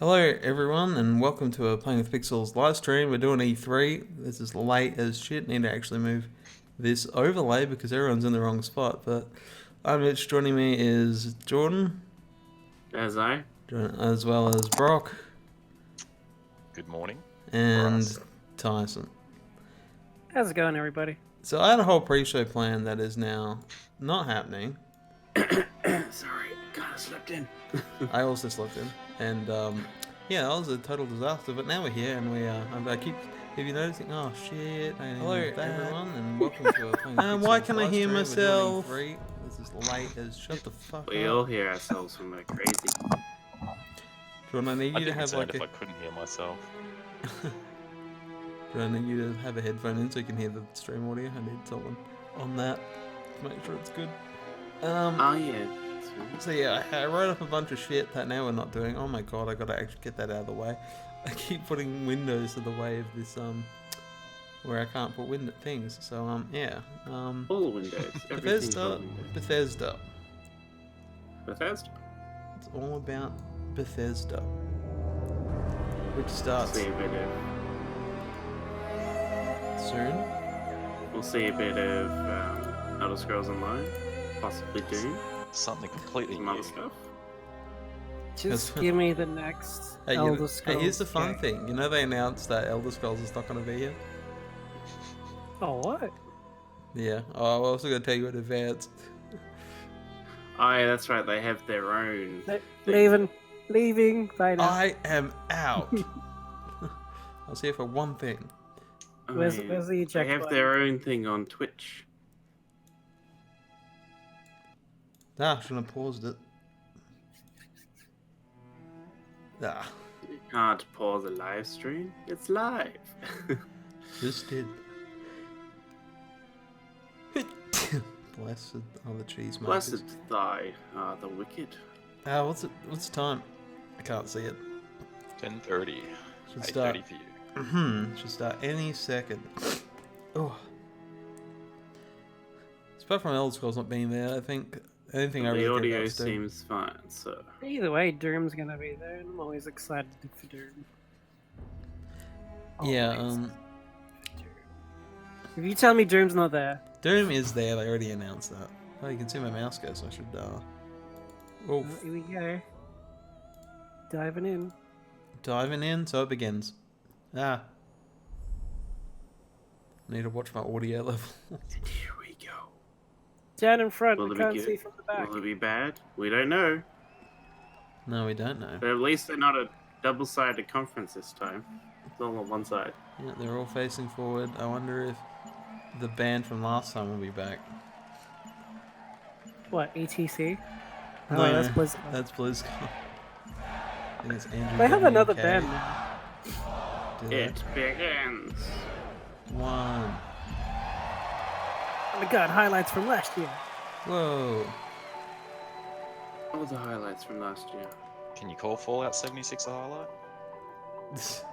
Hello everyone and welcome to a Playing with Pixels live stream. We're doing E3. This is late as shit. Need to actually move this overlay because everyone's in the wrong spot. But I'm Mitch. Joining me is Jordan. As well as Brock. Good morning. And Tyson. How's it going, everybody? So I had a whole pre-show plan that is now not happening. Sorry, God, I slept in. I also slept in. And yeah, that was a total disaster. But now we're here, and I keep. If you're noticing, oh shit! Hello everyone, and welcome to a. Why can I hear myself? This is late as shut the fuck up. We all hear ourselves when we're crazy. Jordan, I need you to have like if I couldn't hear myself. Jordan, I need you to have a headphone in so you can hear the stream audio. I need someone on that to make sure it's good. Oh yeah. So yeah, I wrote up a bunch of shit that now we're not doing. Oh my god, I gotta actually get that out of the way. I keep putting windows in the way of this where I can't put window things. So yeah. All windows. Bethesda. Bethesda. It's all about Bethesda. Which starts See a bit of soon. We'll see a bit of Elder Scrolls Online, possibly Doom, Something completely some new. other stuff. Just give me the next Elder Scrolls. Hey, here's the fun thing. You know they announced that Elder Scrolls is not going to be here? Oh, what? Yeah. Oh, I'm also going to tell you in advance. Oh yeah, that's right. They have their own. Leaving right now. I am out. I was here for one thing. Where's the eject They have button? their own thing on Twitch. Ah, shouldn't have paused it. Ah, You can't pause a live stream. It's live. just did. Blessed are the cheese makers. Blessed thy are the wicked. What's the time? I can't see it. 10:30. Should start. 8:30 for you. Should start any second. Oh. Apart from Elder Scrolls not being there, I think anything I really The care audio about is Doom. seems fine, so. Either way, Doom's gonna be there, and I'm always excited for Doom. Yeah. Always. If you tell me Doom's not there, Doom is there. They already announced that. Oh, you can see my mouse go, so I should. Oh, here we go. Diving in. diving in, so it begins. Ah. Need to watch my audio level. Here we go. Down in front, Will we it be can't good? see from the back. Will it be bad? We don't know. No, we don't know. But at least they're not a double-sided conference this time. It's all on one side. Yeah, they're all facing forward. I wonder if the band from last time will be back. What, ETC? Oh, No, that's Blizzard. That's BlizzCon. I think it's Andrew. They have another WK. band now. Do they? It begins. One. Oh my god, highlights from last year. Whoa. All the highlights from last year. Can you call Fallout 76 a highlight?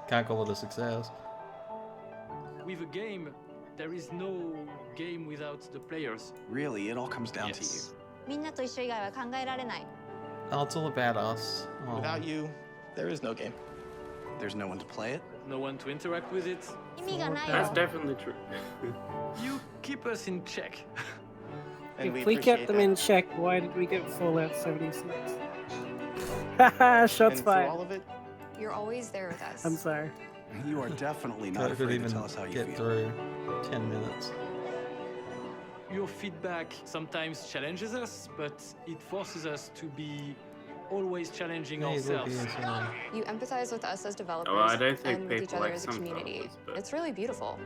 Can't call it a success. With a game, there is no game without the players. Really, it all comes down to you. Yes. みんなと一緒以外は考えられない Oh, it's all about us. Oh. Without you, there is no game. There's no one to play it. No one to interact with it. 意味がない That's よ definitely true. You keep us in check. And If we kept them in check, why did we get Fallout 76? Haha, shots and fired. through all of it, You're always there with us I'm sorry. you are definitely not Could afraid to even tell us how you get feel. through 10 minutes. Your feedback sometimes challenges us, but it forces us to be always challenging Hey, look, ourselves. here's, You empathize with us as developers Oh, I don't think and with each people other like as a some community. developers, but- It's really beautiful.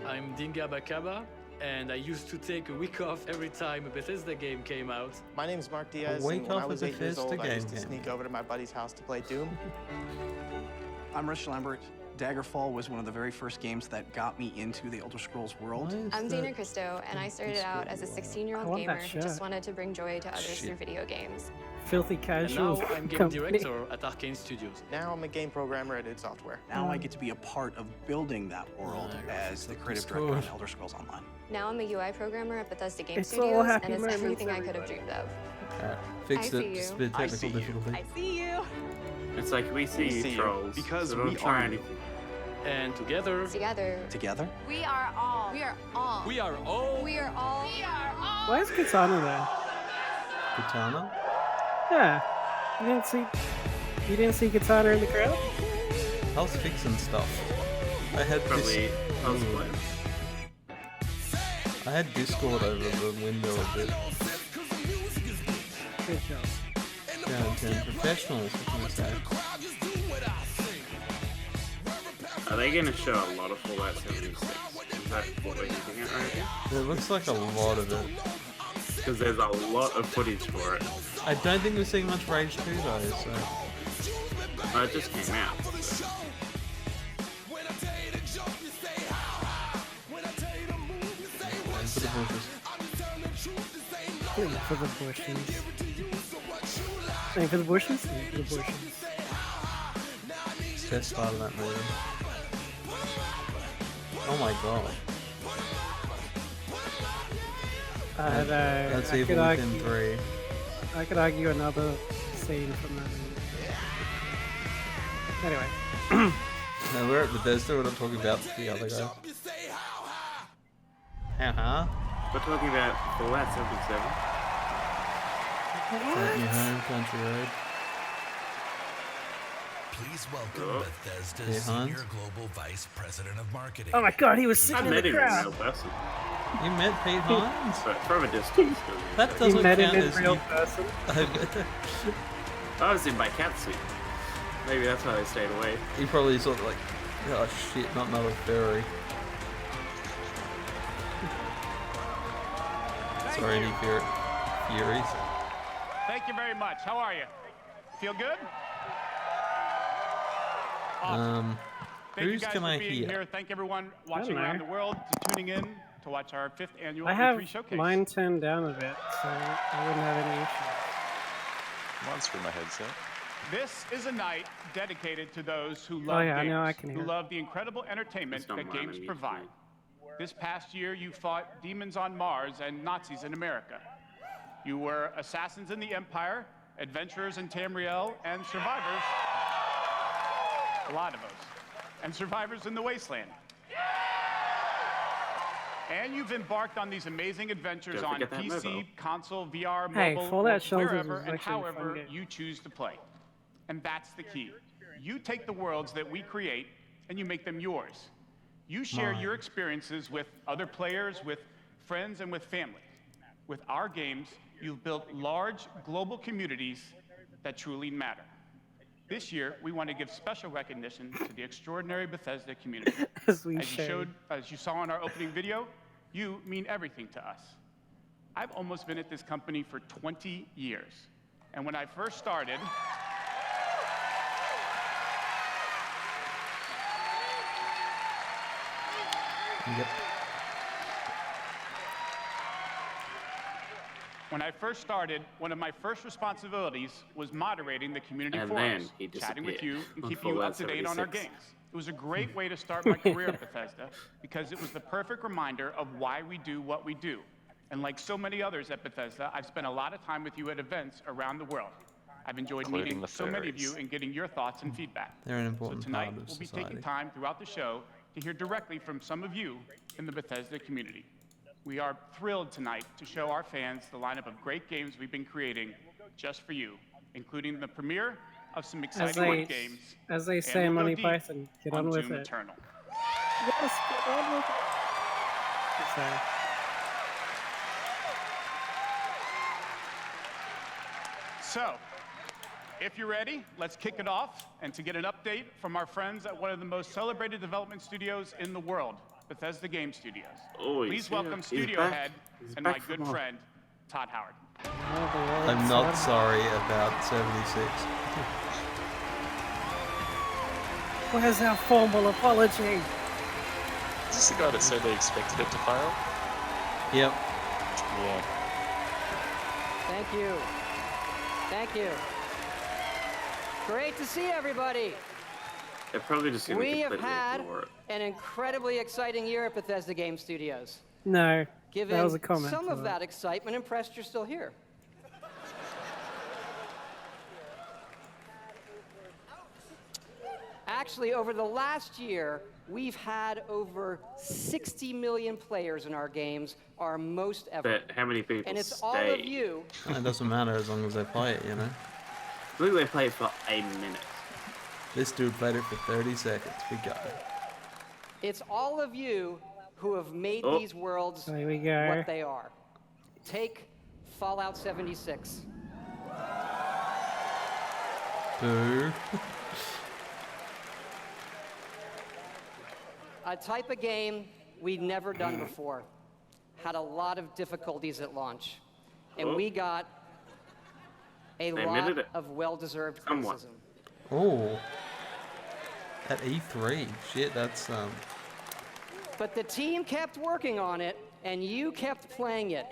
I'm Dinga Bakaba, and I used to take a week off every time a Bethesda game came out. My name's Mark Diaz, week and when off I was a 8 years Bethesda old, I used to game sneak came. over to my buddy's house to play Doom. I'm Rich Lambert. Daggerfall was one of the very first games that got me into the Elder Scrolls world. Why is I'm that- Dana Christo, and I started out as a 16-year-old I want gamer that who just shirt. wanted to bring joy to others Shit. through video games. Filthy And casual. now I'm game company. director at Arkane Studios. Now I'm a game programmer at id Software. Now I get to be a part of building that world No, as the it's creative Discord. director on Elder Scrolls Online. Now I'm a UI programmer at Bethesda Game It's all Studios, happy and it's moments, everything I could have everybody. dreamed of. Fixed I it. see Just a you. bit I technical see you. difficulty. I see you. It's like we see you, see you, trolls. because so don't we try are you. anything. And together, Together? We are all. We are all. we are all. We are all. We are all. Why is Katana there? Katana? Yeah. You didn't see Katana in the crowd? I was fixing stuff. I had Probably this. cosplay. I had Discord over the window a bit. Good job. Down 10 professionals, what can I say? Are they going to show a lot of Fallout 76? Is that what we're hinting at right now? It looks like a lot of it. Because there's a lot of footage for it. I don't think we're seeing much Rage 2 though, so. Oh, it just came out. So. For the bushes. Aim for the bushes. Aim for the bushes? Aim for the bushes. Best part of that movie. Oh my god. I know. That's I Evil could Within 3. I could argue another scene from that movie. Anyway. No, we're at Bethesda, we're not talking about the other guy. Uh-huh. We're talking about Fallout 77. Is that your home country road? Please welcome Bethesda's Hey, Hans. Senior Global Vice President of Marketing. Oh my god, he was I sitting in met the him in crowd. real person. You met Pete Hines? But from a distance. That You doesn't met him count in as real you. person. I was in my catsuit. Maybe that's why they stayed away. He probably sort of like, oh shit, not another furry. Sorry, any furies. Thank you very much. How are you? Feel good? Thank you Who's guys can for I being hear? here. Thank everyone watching know. around the world to tuning in to watch our 5th annual I have E3 showcase. mine turned down a bit, so I wouldn't have any issues. Mine's through my headset. This is a night dedicated to those who love yeah, I games, know, I can who hear it. love the incredible entertainment It's not that mine, games I mean, provide. This past year, you fought demons on Mars and Nazis in America. You were assassins in the Empire, adventurers in Tamriel, and survivors. A lot of us. And survivors in the Wasteland. And you've embarked on these amazing adventures Don't on forget that PC, mobile. console, VR, Hey, mobile, Fallout Shelters wherever is and actually a fun however game. you choose to play. And that's the key. You take the worlds that we create and you make them yours. You share your experiences with other players, with friends, and with family. With our games, you've built large global communities that truly matter. This year, we want to give special recognition to the extraordinary Bethesda community. As we As showed. as you saw in our opening video, you mean everything to us. I've almost been at this company for 20 years. And when I first started, Yep. When I first started, one of my first responsibilities was moderating the community And forums, then he chatting with you, disappeared and on keeping you Fallout up to date on our 76. games. It was a great way to start my career at Bethesda because it was the perfect reminder of why we do what we do. And like so many others at Bethesda, I've spent a lot of time with you at events around the world. I've enjoyed Including meeting the so many of you furries. and getting your thoughts and feedback. They're an So important tonight, part of we'll be society. taking time throughout the show to hear directly from some of you in the Bethesda community. We are thrilled tonight to show our fans the lineup of great games we've been creating just for you, including the premiere of some exciting new games. As they and say in we'll go Monty deep Python, get on with Doom it. Eternal. Yes, get on with it. Sorry. So, if you're ready, let's kick it off. And to get an update from our friends at one of the most celebrated development studios in the world, Bethesda Game Studios. Oh, Please he's welcome here. studio He's back. head He's and my back for good more. friend, Todd Howard. I'm not sorry about 76. Where's our formal apology? Is this the guy that said they expected it to fail? Yep. Yeah. Thank you. Thank you. Great to see everybody. They're probably just going to We have completely had ignore it. an incredibly exciting year at Bethesda Game Studios. No, Given that was a comment. some of that excitement impressed you're still here. actually, over the last year, we've had over 60 million players in our games, our most ever. But how many people And it's stay? all of you. It doesn't matter as long as they play it, you know. I think they play for a minute. This dude played it for 30 seconds. We got it. It's all of you who have made these worlds There we go. what they are. Take Fallout 76. Boo. A type of game we'd never done before. Had a lot of difficulties at launch. And we got a lot of well-deserved criticism. Oh. At E3. Shit, that's But the team kept working on it, and you kept playing it.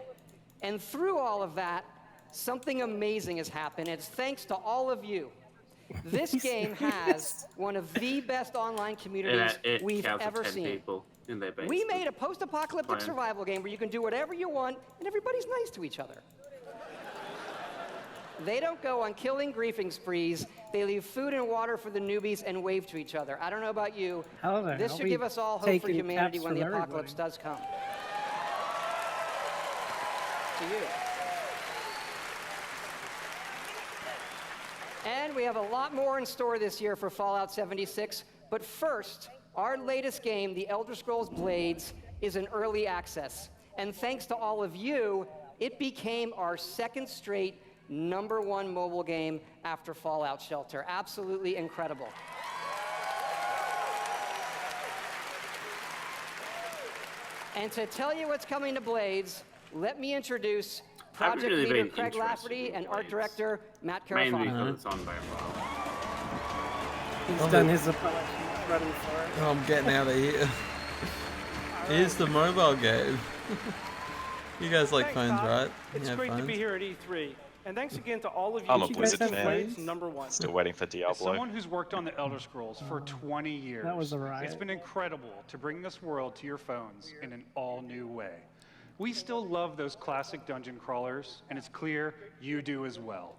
And through all of that, something amazing has happened. It's thanks to all of you. This game has one of the best online communities we've ever seen. People in their We made a post-apocalyptic survival game where you can do whatever you want, and everybody's nice to each other. They don't go on killing griefing sprees. They leave food and water for the newbies and wave to each other. I don't know about you. This should give us all hope for humanity when the apocalypse does come. To you. And we have a lot more in store this year for Fallout 76. But first, our latest game, The Elder Scrolls Blades, is in early access. And thanks to all of you, it became our second straight #1 mobile game after Fallout Shelter. Absolutely incredible. And to tell you what's coming to Blades, let me introduce project leader Craig Lafferty and art director Matt Carafano. Mainly because it's on by a while. He's done his apology. Running for it. I'm getting out of here. Here's the mobile game. You guys like phones, right? It's great to be here at E3. And thanks again to all of you. I'm a Blizzard fan. #1. Still waiting for As Diablo. someone who's worked on the Elder Scrolls for 20 years, That was a riot. it's been incredible to bring this world to your phones in an all-new way. We still love those classic dungeon crawlers, and it's clear you do as well.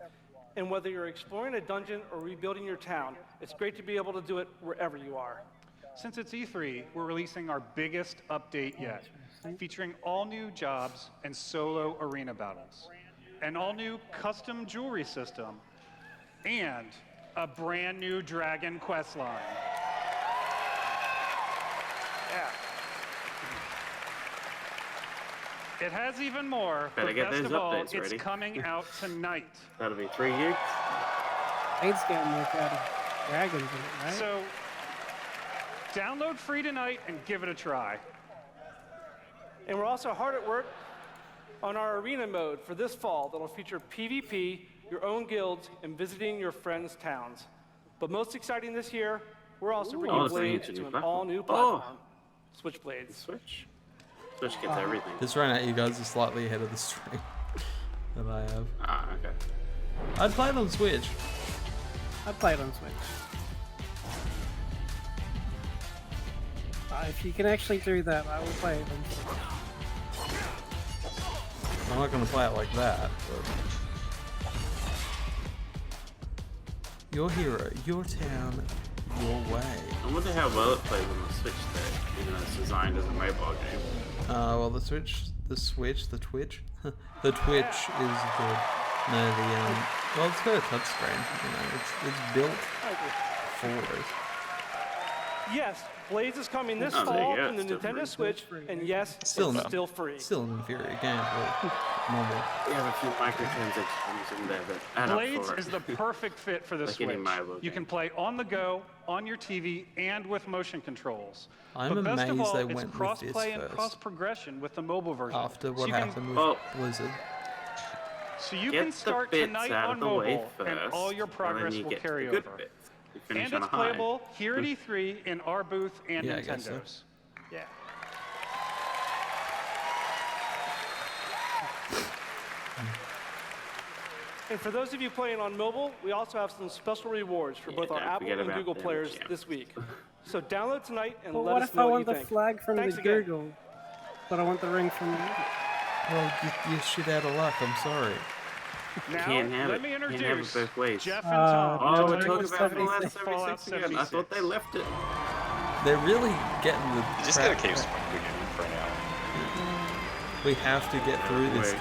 And whether you're exploring a dungeon or rebuilding your town, it's great to be able to do it wherever you are. Since it's E3, we're releasing our biggest update yet, featuring all new jobs and solo arena battles, an all-new custom jewelry system, and a brand new dragon quest line. Yeah. It has even more, Better but get best those of all, updates it's ready. coming out tonight. That'll be 3 gigs. Blades getting like out of dragons in it, right? So, download free tonight and give it a try. And we're also hard at work on our arena mode for this fall that'll feature PvP, your own guilds, and visiting your friends' towns. But most exciting this year, we're also bringing Blades to an all-new platform, Switchblades. Switch? Switch gets everything. Just right at you guys are slightly ahead of the stream that I have. Ah, okay. I'd play it on Switch. I played on Switch. If you can actually do that, I will play it on Switch. I'm not going to play it like that, but... Your hero, your town, your way. I wonder how well it plays on the Switch though, even though it's designed as a mobile game. Well, the Twitch, the Twitch is good. No, well, it's got a touchscreen. You know, it's built for it. Yes, Blades is coming this Oh, there fall you go. from the Still Nintendo Switch, and yes, Still it's still free. Still an inferior game, but normal. We have a few microtransactions in there that add up Blades for it. is the perfect fit for the Like Switch. any mobile You can play on the go, on your TV, and with motion controls. I'm but best of amazed all, they it's went with this cross-play and first. cross-progression with the mobile version. After what So you can- happened with Blizzard. So you Get can start the bits tonight out on of the way mobile, first, and all your and then progress you will get carry the good over. bits. You finish And on it's a high. playable here at E3 in our booth and Yeah, I guess so. Nintendo's. Yeah. And for those of you playing on mobile, we also have some special rewards for both our don't Apple forget and about Google them, players champ. this week. So download tonight and But let what us if know I what want you the think. flag from Thanks the again. Google, but I want the ring from the Well, you're shit out of luck, I'm sorry. Can't have it. Can't have it both ways. Jeff and Tom. Oh, no, we're talking about Fallout Fallout 76 again. I thought they left it. They're really getting the. You just crap gotta keep out. sprinkling it in for an hour. We have to get through this. Wait.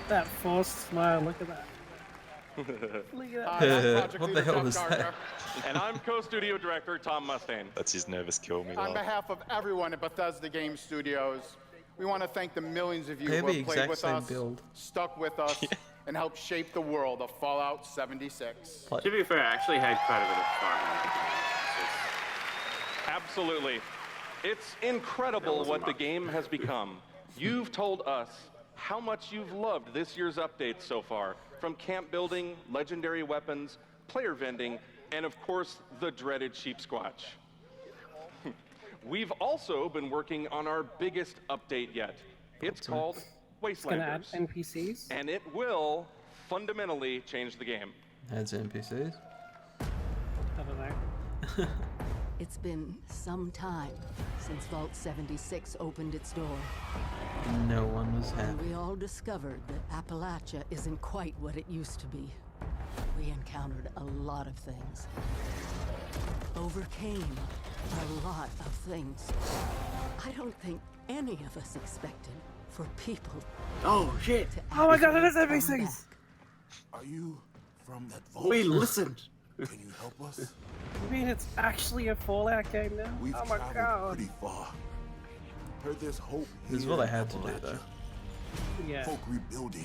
That forced smile, look at that. Look at Hi, I'm that. Project What the Leader hell Jeff was Gardner. that? And I'm co-studio director Tom Mustaine. That's his nervous kill me On laugh. behalf of everyone at Bethesda Game Studios, we want to thank the millions of you They who have the have played exact with same us, build. stuck with us, and helped shape the world of Fallout 76. To be fair, I actually had quite a bit of fun. Absolutely. It's incredible what the game has become. You've told us how much you've loved this year's updates so far, from camp building, legendary weapons, player vending, and of course, the dreaded sheep squatch. We've also been working on our biggest update yet. It's called It's gonna add Wastelanders, NPCs. and it will fundamentally change the game. Adds NPCs. I don't know. It's been some time since Vault 76 opened its door. No one was And happy. we all discovered that Appalachia isn't quite what it used to be. We encountered a lot of things. Overcame a lot of things. I don't think any of us expected for people. Oh shit! Oh my god, it is actually come NPCs! Are you from that vault? We listened. Can you help us? I mean, it's actually a Fallout game now? We've Oh my traveled god. pretty far. Heard there's hope. This is here what I in had to do, Appalachia. though. Yeah. Folk rebuilding,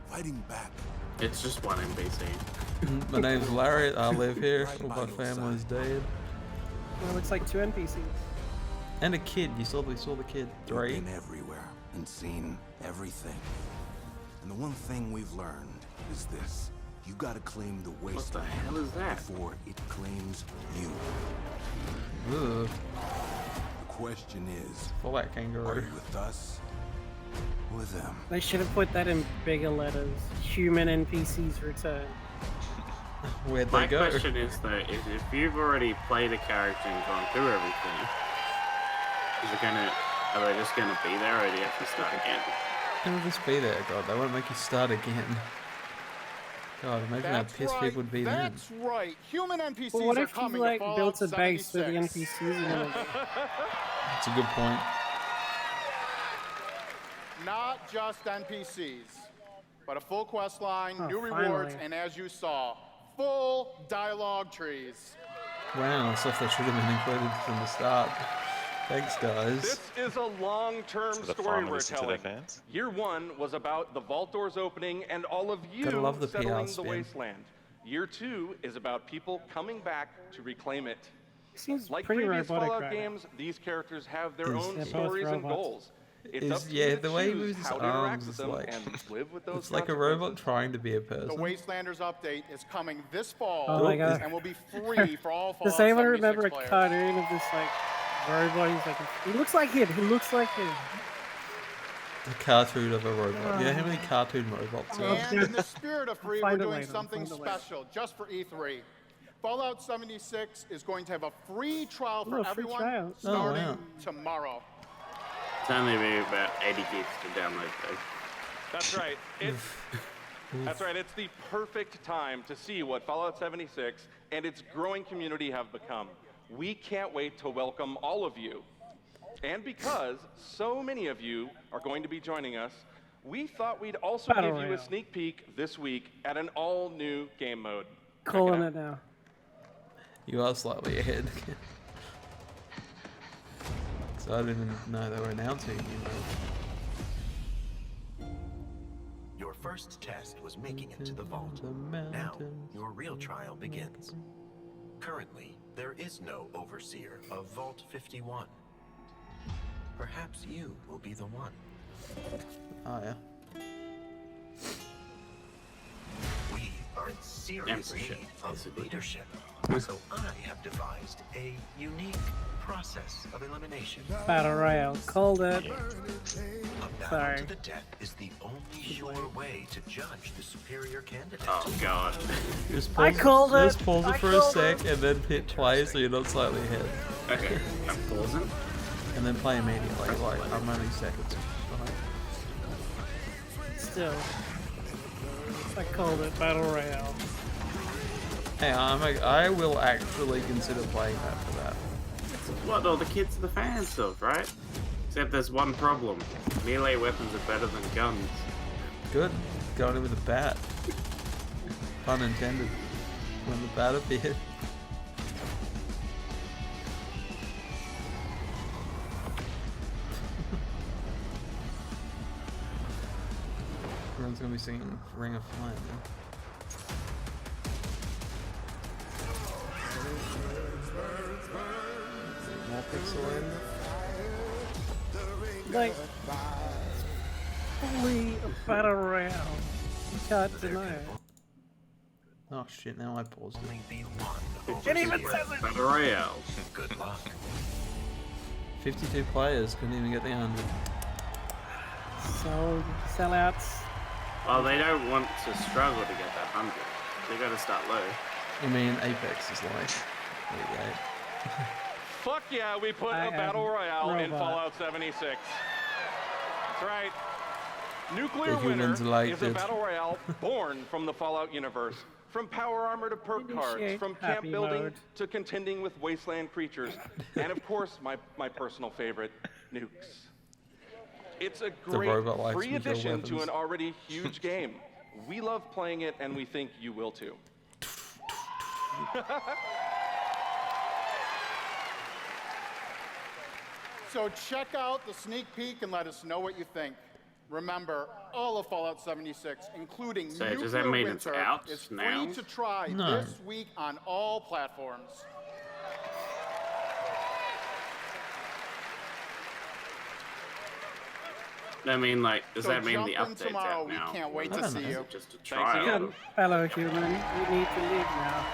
fighting back. It's just one NPC. My name's Larry. I live here. Right All by my your family's side. dead. Well, it looks like 2 NPCs. And a kid. We saw the kid. We've 3. been everywhere and seen everything. And the one thing we've learned is this. You gotta claim the What the wasteland hell is that? before it claims you. Ugh. The question is, Fallout are kangaroo. you with us or with them? They should have put that in bigger letters. Human NPCs return. Where'd My they go? question is though, if you've already played a character and gone through everything, are they just gonna be there, or do you have to start again? They'll just be there, God. They won't make you start again. God, imagine how pissed people would be then. That's right. Human NPCs But what are if you coming like to built Fallout a base for the 76. NPCs and everything? That's a good point. Not just NPCs, but a full quest line, Oh, new finally. rewards, and as you saw, full dialogue trees. Wow, stuff that should have been included from the start. Thanks, guys. This is a long-term So the story farmer we're listens to their telling. fans? Year 1 was about the vault doors opening and all of you Gotta love the PR settling the spin. wasteland. Year 2 is about people coming back to reclaim it. Seems Like pretty previous robotic Fallout right now. games, these characters have their Is- own They're both stories and robots. goals. It's up to Yeah, you the to way he choose moves his how to interact arms with is them like... and live with those It's like a robot consequences. trying to be a The person. Wastelanders update is coming this fall Oh my god. and will be free for all Fallout Does anyone 76 remember a players. cartoon of this like robot? He's like, he looks like him. He looks like him. The cartoon of a robot. Yeah, how many cartoon robots are there? And in the spirit of free, we're Find it doing later, something find it later. special just for E3. Fallout 76 is going to have a free trial for Oh, a free everyone trial. Oh, starting wow. tomorrow. It's only be about 80 gigs to download though. That's right. That's right. It's the perfect time to see what Fallout 76 and its growing community have become. We can't wait to welcome all of you. And because so many of you are going to be joining us, we thought we'd also Battle give you a Royale. sneak peek this week at an all-new game mode. Check Calling out. it now. You are slightly ahead. So I didn't even know they were announcing, Your first test was making it to the vault. Now, your real trial begins. Currently, there is no overseer of Vault 51. Perhaps you will be the one. Oh yeah. We are in serious Membership, need of leadership. So I have devised a unique process of elimination. Battle Royale. Called it. A battle Sorry. to the death is the only sure way to judge the superior candidate. Oh god. Just I pause, called it. just pause I it for a called sec and then hit play so you're not slightly ahead. Okay, I'm pausing. And then play immediately, like how many seconds behind. Still. I called it Battle Royale. Hey, I will actually consider playing that for that. It's what all the kids are the fans of, right? Except there's one problem. Melee weapons are better than guns. Good. Going in with a bat. Pun intended. When the bat appeared. Everyone's gonna be singing Ring of Fire now. More pixel in. Like, fully a battle royale. You can't deny it. Oh shit, now I paused it. It even says it! Battle Royale. Good luck. 52 players, couldn't even get the 100. So, sellouts. Well, they don't want to struggle to get that 100. They gotta start low. I mean, Apex is like 38. Fuck yeah, we put a battle royale in Fallout 76. That's right. Nuclear Winter is a battle royale born from the Fallout universe. From power armor to perk cards, from camp building to contending with wasteland creatures, and of course, my personal favorite, nukes. It's a great free addition to an already huge game. We love playing it, and we think you will too. So check out the sneak peek and let us know what you think. Remember, all of Fallout 76, including So does Nuclear that mean it's Winter, out is free now? to try No. this week on all platforms. I mean, like, does So that mean the jump in update's tomorrow. out now? We can't wait I to don't see know. you. Just a Thanks trial. again. Hello, human. We need to leave now.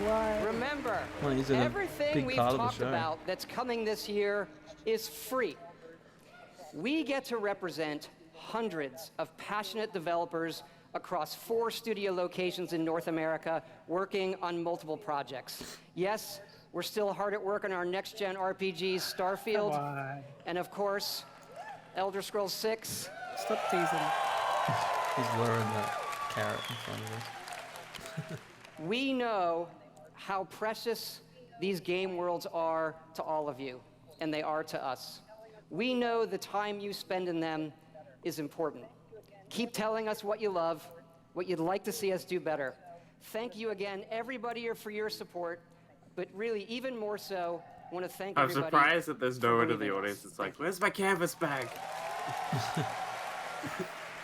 Why? Remember, Well, he's in a everything big we've part of the talked show. about that's coming this year is free. We get to represent hundreds of passionate developers across 4 studio locations in North America working on multiple projects. Yes, we're still hard at work on our next-gen RPG, Starfield, and of course, Elder Scrolls 6. Stop teasing. He's luring that carrot in front of us. We know how precious these game worlds are to all of you, and they are to us. We know the time you spend in them is important. Keep telling us what you love, what you'd like to see us do better. Thank you again, everybody, for your support, but really, even more so, I want to thank I'm everybody. surprised that there's no one in the believing us. audience that's like, where's my canvas bag?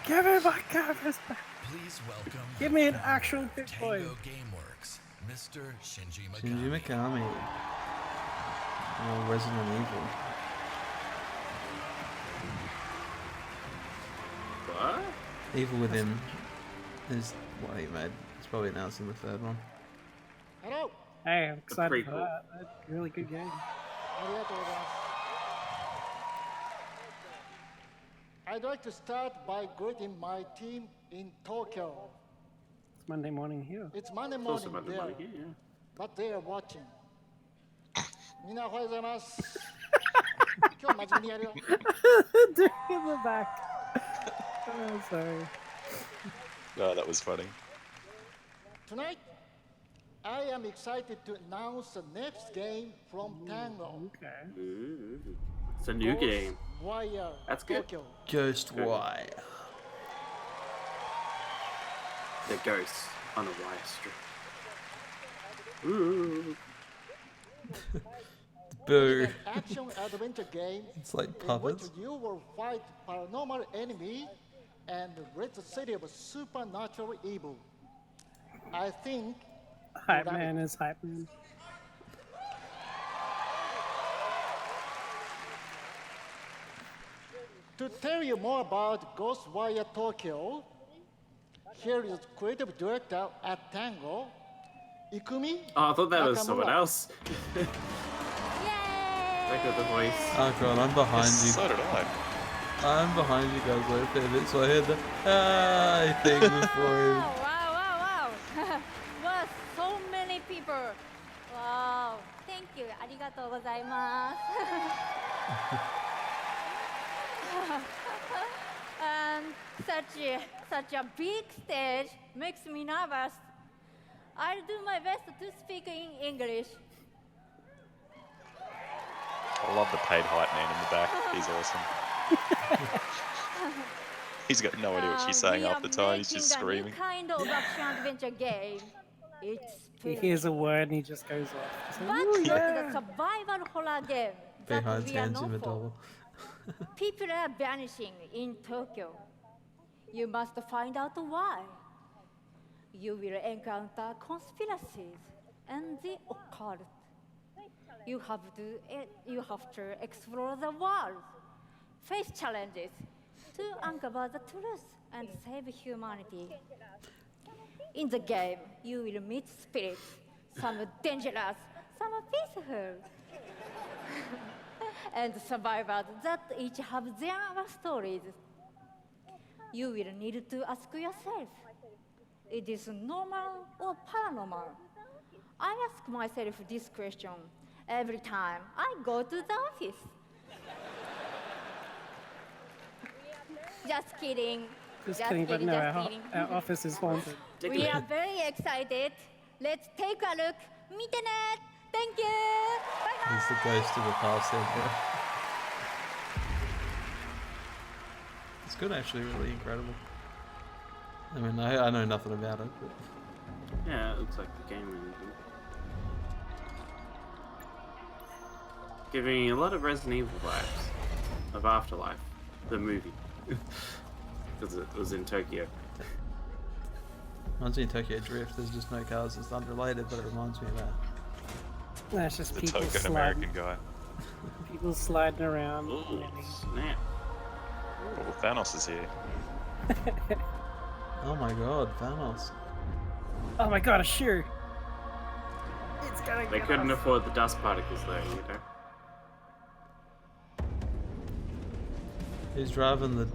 Give me my canvas back. Please welcome. Give me an actual Bitcoin. Tango Gameworks, Mr. Shinji Mikami. Shinji Mikami. Oh, Resident Evil. What? Evil Within is what he made. It's probably announcing the 3rd one. Hello. Hey, I'm excited for prequel. that. That's a really good game. I'd like to start by greeting my team in Tokyo. It's Monday morning here. It's Monday It's also morning Monday there, morning, yeah. but they are watching. みんなおはようございます。今日真面目にやるよ。 Dude in the back. Oh, sorry. Oh, that was funny. Tonight, I am excited to announce the next game from Tango. Okay. Ooh. It's a new game. Ghostwire That's good. Tokyo. Ghostwire. The ghosts on a wire strip. Ooh. Boo. An action-adventure game It's like in which puppets. you will fight paranormal enemy and rid the city of supernatural evil. I think Hype man is hype man. To tell you more about Ghostwire Tokyo, here is creative director at Tango, Ikumi. Oh, I thought that was someone Nakamura. else. Look at the voice. Oh god, I'm behind you. So did I. I'm behind you guys a little bit, so I heard the thing before him. Wow. Wow, so many people. Wow. Thank you. ありがとうございます。such a big stage makes me nervous. I'll do my best to speak in English. I love the paid hype man in the back. He's awesome. He's got no idea what she's saying half the time. He's just screaming. We are making a new kind of action-adventure game. It's He hears a word and he just goes off. but not the survival horror game that Behind we are hands in known the for. double. People are vanishing in Tokyo. You must find out why. You will encounter conspiracies and the occult. You have to explore the world, face challenges, to uncover the truth and save humanity. In the game, you will meet spirits, some dangerous, some peaceful, and survivors that each have their stories. You will need to ask yourself, is this normal or paranormal? I ask myself this question every time I go to the office. Just kidding. Just kidding, but no, our office is haunted. We are very excited. Let's take a look. Meet the net. Thank you. Bye-bye. He's the ghost of the past emperor. It's good, actually, really incredible. I mean, I know nothing about it, but... Yeah, it looks like the game. Giving a lot of Resident Evil vibes of Afterlife, the movie. Because it was in Tokyo. Reminds me of Tokyo Drift. There's just no cars. It's unrelated, but it reminds me of that. That's just The people token sliding. American guy. People sliding around. Ooh, snap. Oh, Thanos is here. Oh my god, Thanos. Oh my god, a shoe. It's gonna They get couldn't us. afford the dust particles though, you know. Who's driving the...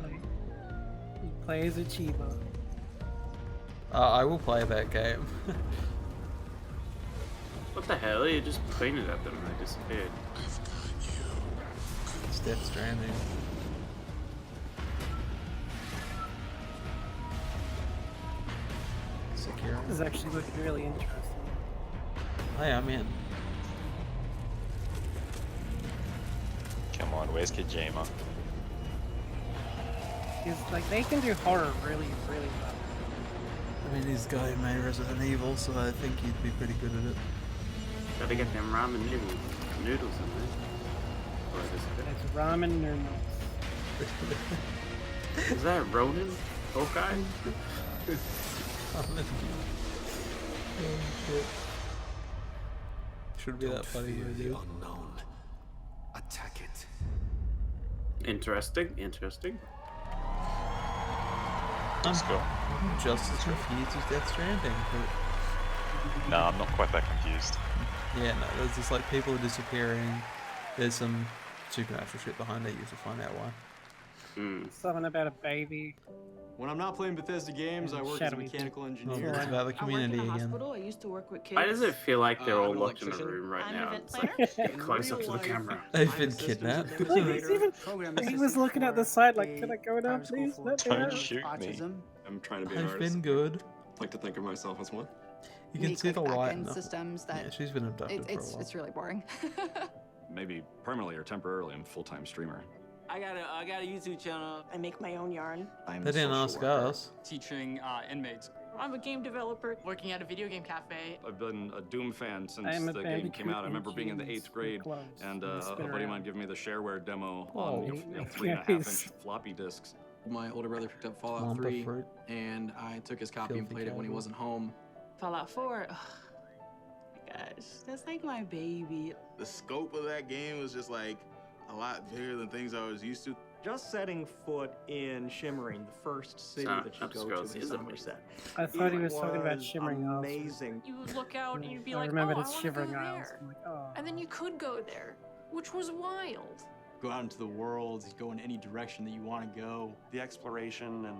He plays a Chiba. I will play that game. What the hell? You just pointed at them and they disappeared. It's Death Stranding. Secure. This is actually looking really interesting. Hey, I'm in. Come on, where's Kojima? Because like they can do horror really, really well. I mean, he's the guy who made Resident Evil, so I think he'd be pretty good at it. Gotta get them ramen noodles in there. Or It's ramen noodles. is that Ronin? Hawkeye? Oh shit. Should be that funny, dude. Unknown. Attack it. Interesting, interesting. Let's go. Justice refuses Death Stranding. But... No, I'm not quite that confused. Yeah, no, there's just like people are disappearing. There's some supernatural shit behind it. You have to find out why. Something about a baby. When I'm not playing Bethesda games, I work as a mechanical engineer. It's about the community again. I used to work with kids. Why does it feel like they're all I'm an locked in a electrician. room right I'm now? an It's event like, planner. get close up to the camera. They've been kidnapped. He was looking at the side like, can I go down, please? Let me Don't out." shoot me. I'm trying to be an I've artist. been good. I like to think of myself as one. You can Make, see the like, light. back-end in the- systems that yeah, she's been abducted for a while. it's really boring. Maybe permanently or temporarily, I'm a full-time streamer. I got a YouTube channel. I make my own yarn. I'm They a didn't social ask worker. us. Teaching inmates. I'm a game developer working at a video game cafe. I've been a Doom fan since I'm a the game came bandicoot out. I remember being in the and 8th grade, clothes and and a spin buddy of around. mine giving me the shareware demo Oh, on yeah. 3.5-inch floppy disks. My older brother picked up Fallout Lump of 3, fruit. and I took his copy and Filthy played it when he casual. wasn't home. Fallout 4. Oh my gosh, that's like my baby. The scope of that game was just like a lot bigger than things I was used to. Just setting foot in Shimmering, the first city Sorry, that you I'm just go going to to in the Somerset. I thought he It was talking about was Shimmering Isles. amazing. You would look out and you'd be I like, remembered oh, it's I want to go Shivering Isles. there. I'm like, oh. And then you could go there, which was wild. Go out into the world, go in any direction that you want to go. The exploration and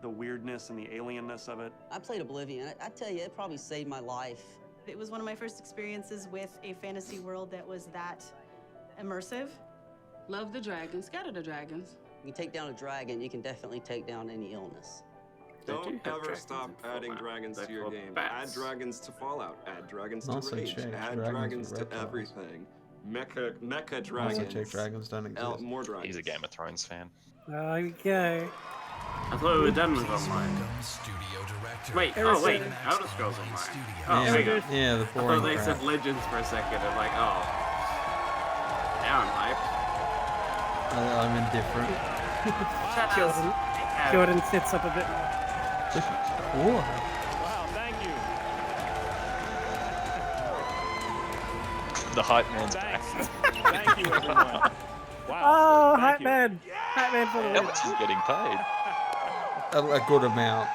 the weirdness and the alienness of it. I played Oblivion. I tell you, it probably saved my life. It was one of my first experiences with a fantasy world that was that immersive. Love the dragons. Scatter the dragons. You take down a dragon, you can definitely take down any illness. Don't ever stop adding dragons to your game. Add dragons to Fallout. Add dragons to Rage. Add dragons to everything. Mecha dragons. Also check dragons don't exist. More dragons. He's a Game of Thrones fan. Okay. I thought we were done with online. Wait, oh wait, Elder Scrolls Online. Oh, hang on. Yeah, the I boring thought they crap. said Legends for a second. I'm like, oh. Now I'm hyped. I'm indifferent. Jordan sits up a bit more. Whoa. Wow, thank you. The hype man's back. Thank you, everyone. Wow. Oh, thank Hype you. Man! Hype Man for the How win. much is he getting paid? A good amount.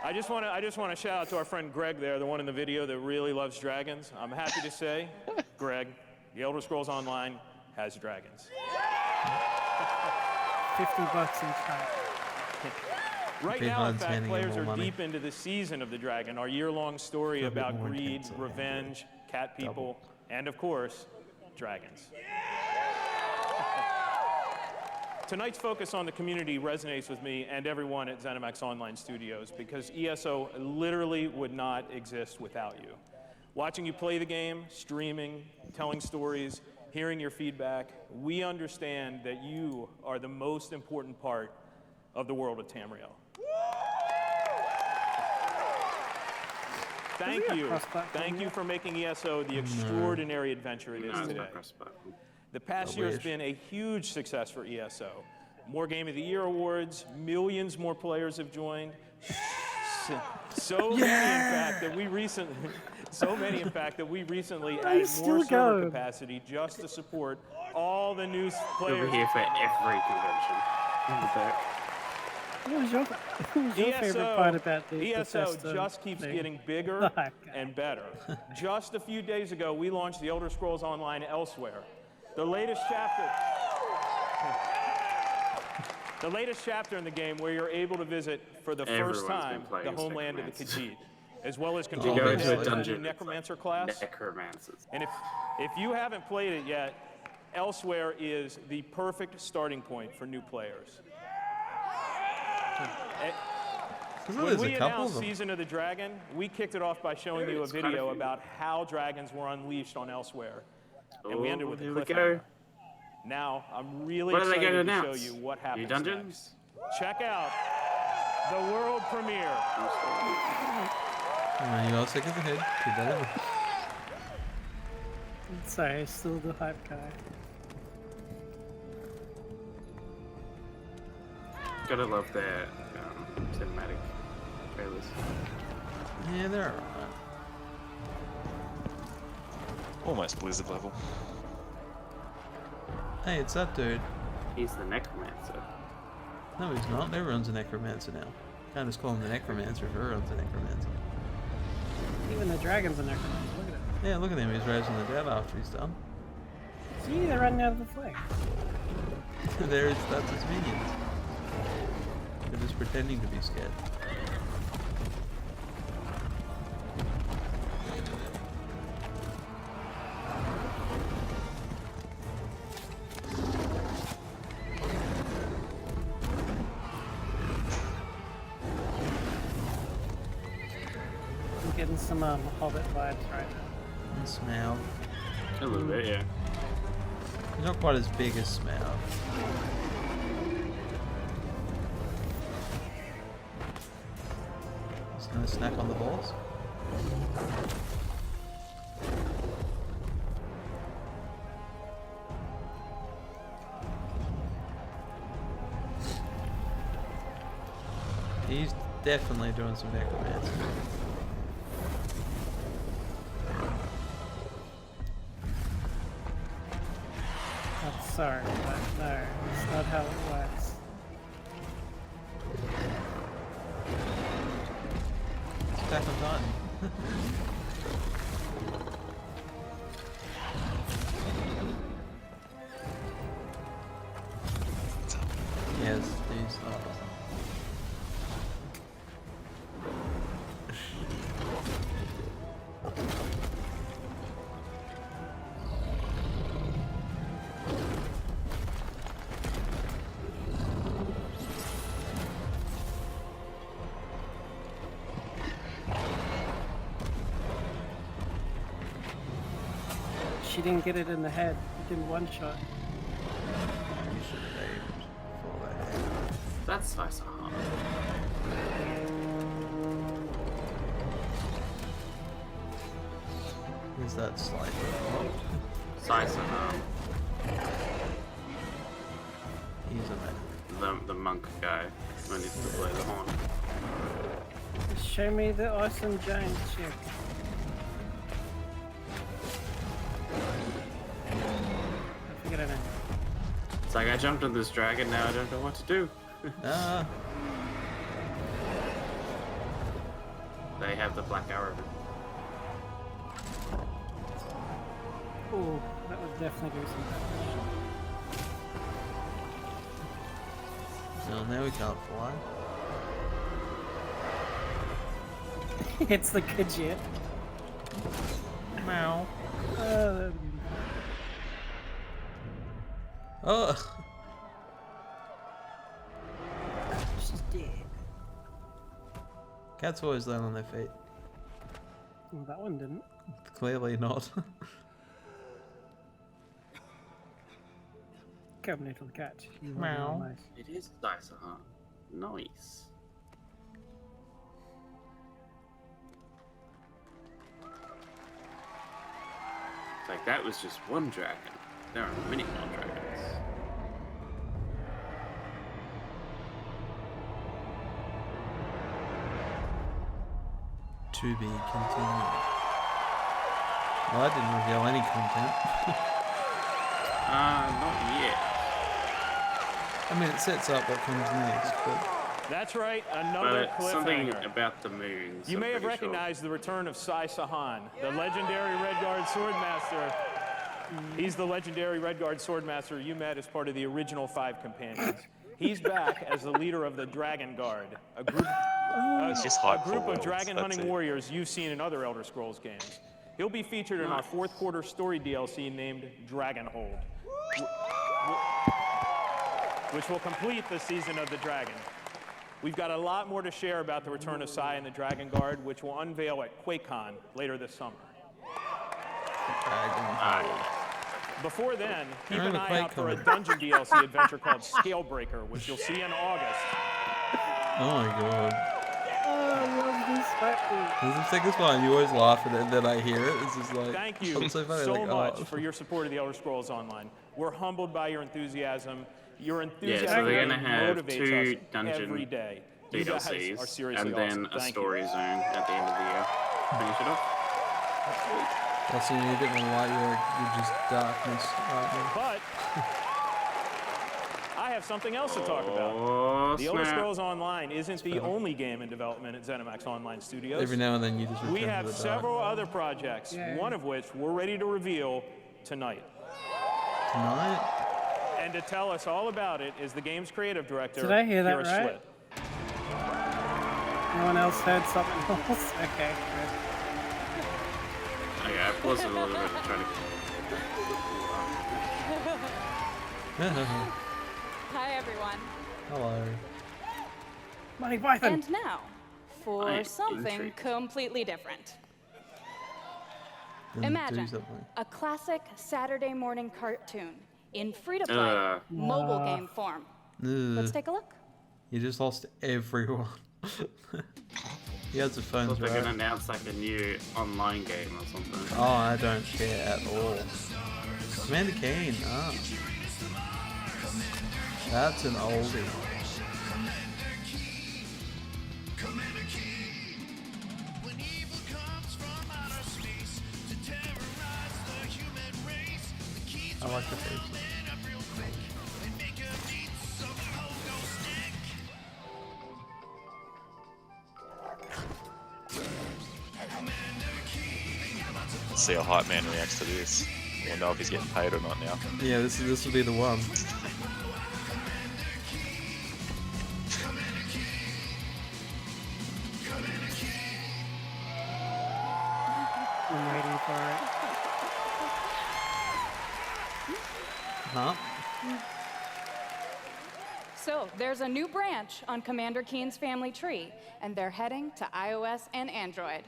I just want to shout out to our friend Greg there, the one in the video that really loves dragons. I'm happy to say, Greg, the Elder Scrolls Online has dragons. $50 each time. Right now, in fact, players are deep into the season of the dragon, our year-long story about greed, revenge, cat people, and of course, dragons. Tonight's focus on the community resonates with me and everyone at ZeniMax Online Studios because ESO literally would not exist without you. Watching you play the game, streaming, telling stories, hearing your feedback, we understand that you are the most important part of the world of Tamriel. Thank you. Thank you for making ESO the extraordinary adventure it is today. The past year has been a huge success for ESO. More Game of the Year awards, millions more players have joined. So many, in fact, that we recently added more server capacity just to support all the new players. Over here for every convention. In the back. What was your favorite part about the ESO Bethesda just keeps thing? getting bigger and better. Just a few days ago, we launched the Elder Scrolls Online Elsewhere. The latest chapter in the game where you're able to visit for the first time the homeland of the Khajiit, as well as control go into a the dungeon. Necromancer class. Necromancers. And if you haven't played it yet, Elsewhere is the perfect starting point for new players. When we announced Season of the Dragon, we kicked it off by showing you a video about how dragons were unleashed on Elsewhere. And we ended with a cliffhanger. Now, I'm really excited to show you what happens next. Check out the world premiere. You all seconds ahead. Keep that over. Sorry, still the hype guy. Gotta love their cinematic trailers. Yeah, they're alright. Almost Blizzard level. Hey, it's that dude. He's the Necromancer. No, he's not. Everyone's a Necromancer now. Can't just call him the Necromancer if everyone's a Necromancer. Even the dragon's a necromancer. Look at it. Yeah, look at him. He's raising the dead after he's done. See, they're running out of the flag. That's his minions. They're just pretending to be scared. I'm getting some Hobbit vibes right now. And Smaug. A little bit, yeah. He's not quite as big as Smaug. He's gonna snack on the balls. He's definitely doing some necromancy. I'm sorry, but no, it's not how it works. Attack on Titan. Yes, these are. she didn't get it in the head. It did one shot. You should have aimed for that head. That's nice. Who's that slider? Saisahar. He's a man. The monk guy who needs to play the horn. Show me the awesome giant chick. I forget her name. It's like I jumped on this dragon, now I don't know what to do. They have the black arrow. Oh, that would definitely do some damage. No, now we can't fly. It's the Kojima. Meow. Oh. She's dead. Cats always land on their feet. Well, that one didn't. Clearly not. Cabinet for the cat. Meow. Nice. It is Saisahar. Nice. It's like that was just one dragon. There are many more dragons. To be continued. Well, I didn't reveal any content. Not yet. I mean, it sets up what comes next, but... That's right, another cliffhanger. Something about the moons. You may have recognized the return of Saisahar, the legendary Redguard Swordmaster. He's the legendary Redguard Swordmaster you met as part of the original 5 companions. He's back as the leader of the Dragon Guard, a group of dragon hunting warriors you've seen in other Elder Scrolls games. He'll be featured in our 4th quarter story DLC named Dragonhold, which will complete the season of the Dragon. We've got a lot more to share about the return of Sai and the Dragon Guard, which will unveil at QuakeCon later this summer. Before then, keep an eye out for a dungeon DLC adventure called Scalebreaker, which you'll see in August. Oh my god. Oh, I love this factory. This is the second one. You always laugh at it, and then I hear it. It's just like... Thank you so much for your support of the Elder Scrolls Online. We're humbled by your enthusiasm. Your enthusiasm so they're gonna have motivates 2 us dungeon every day. DLCs and then a story zone at the end of the year. Finish it off. Also, you need a bit more light. You're just darkness right now. But I have something else to talk about. The Elder Scrolls Online isn't the only game in development at ZeniMax Online Studios. Every now and then you just return We have to the several other projects, one of which we're ready to reveal tonight. Tonight? And to tell us all about it is the game's creative director, Did I hear that Kira right? Schlitt. No one else heard something else? Okay, good. Okay, I paused it a little bit to try to... Hi, everyone. Hello. Monty Python. And now, for something completely different. Imagine a classic Saturday morning cartoon in free-to-play mobile game form. Let's take a look. You just lost everyone. He has the phones They're right. gonna announce like a new online game or something. Oh, I don't care at all. Commander Keen, that's an oldie. I like the face. Let's see how Hype Man reacts to this. We'll know if he's getting paid or not now. Yeah, this will be the one. I'm waiting for it. Huh? So, there's a new branch on Commander Keen's family tree, and they're heading to iOS and Android.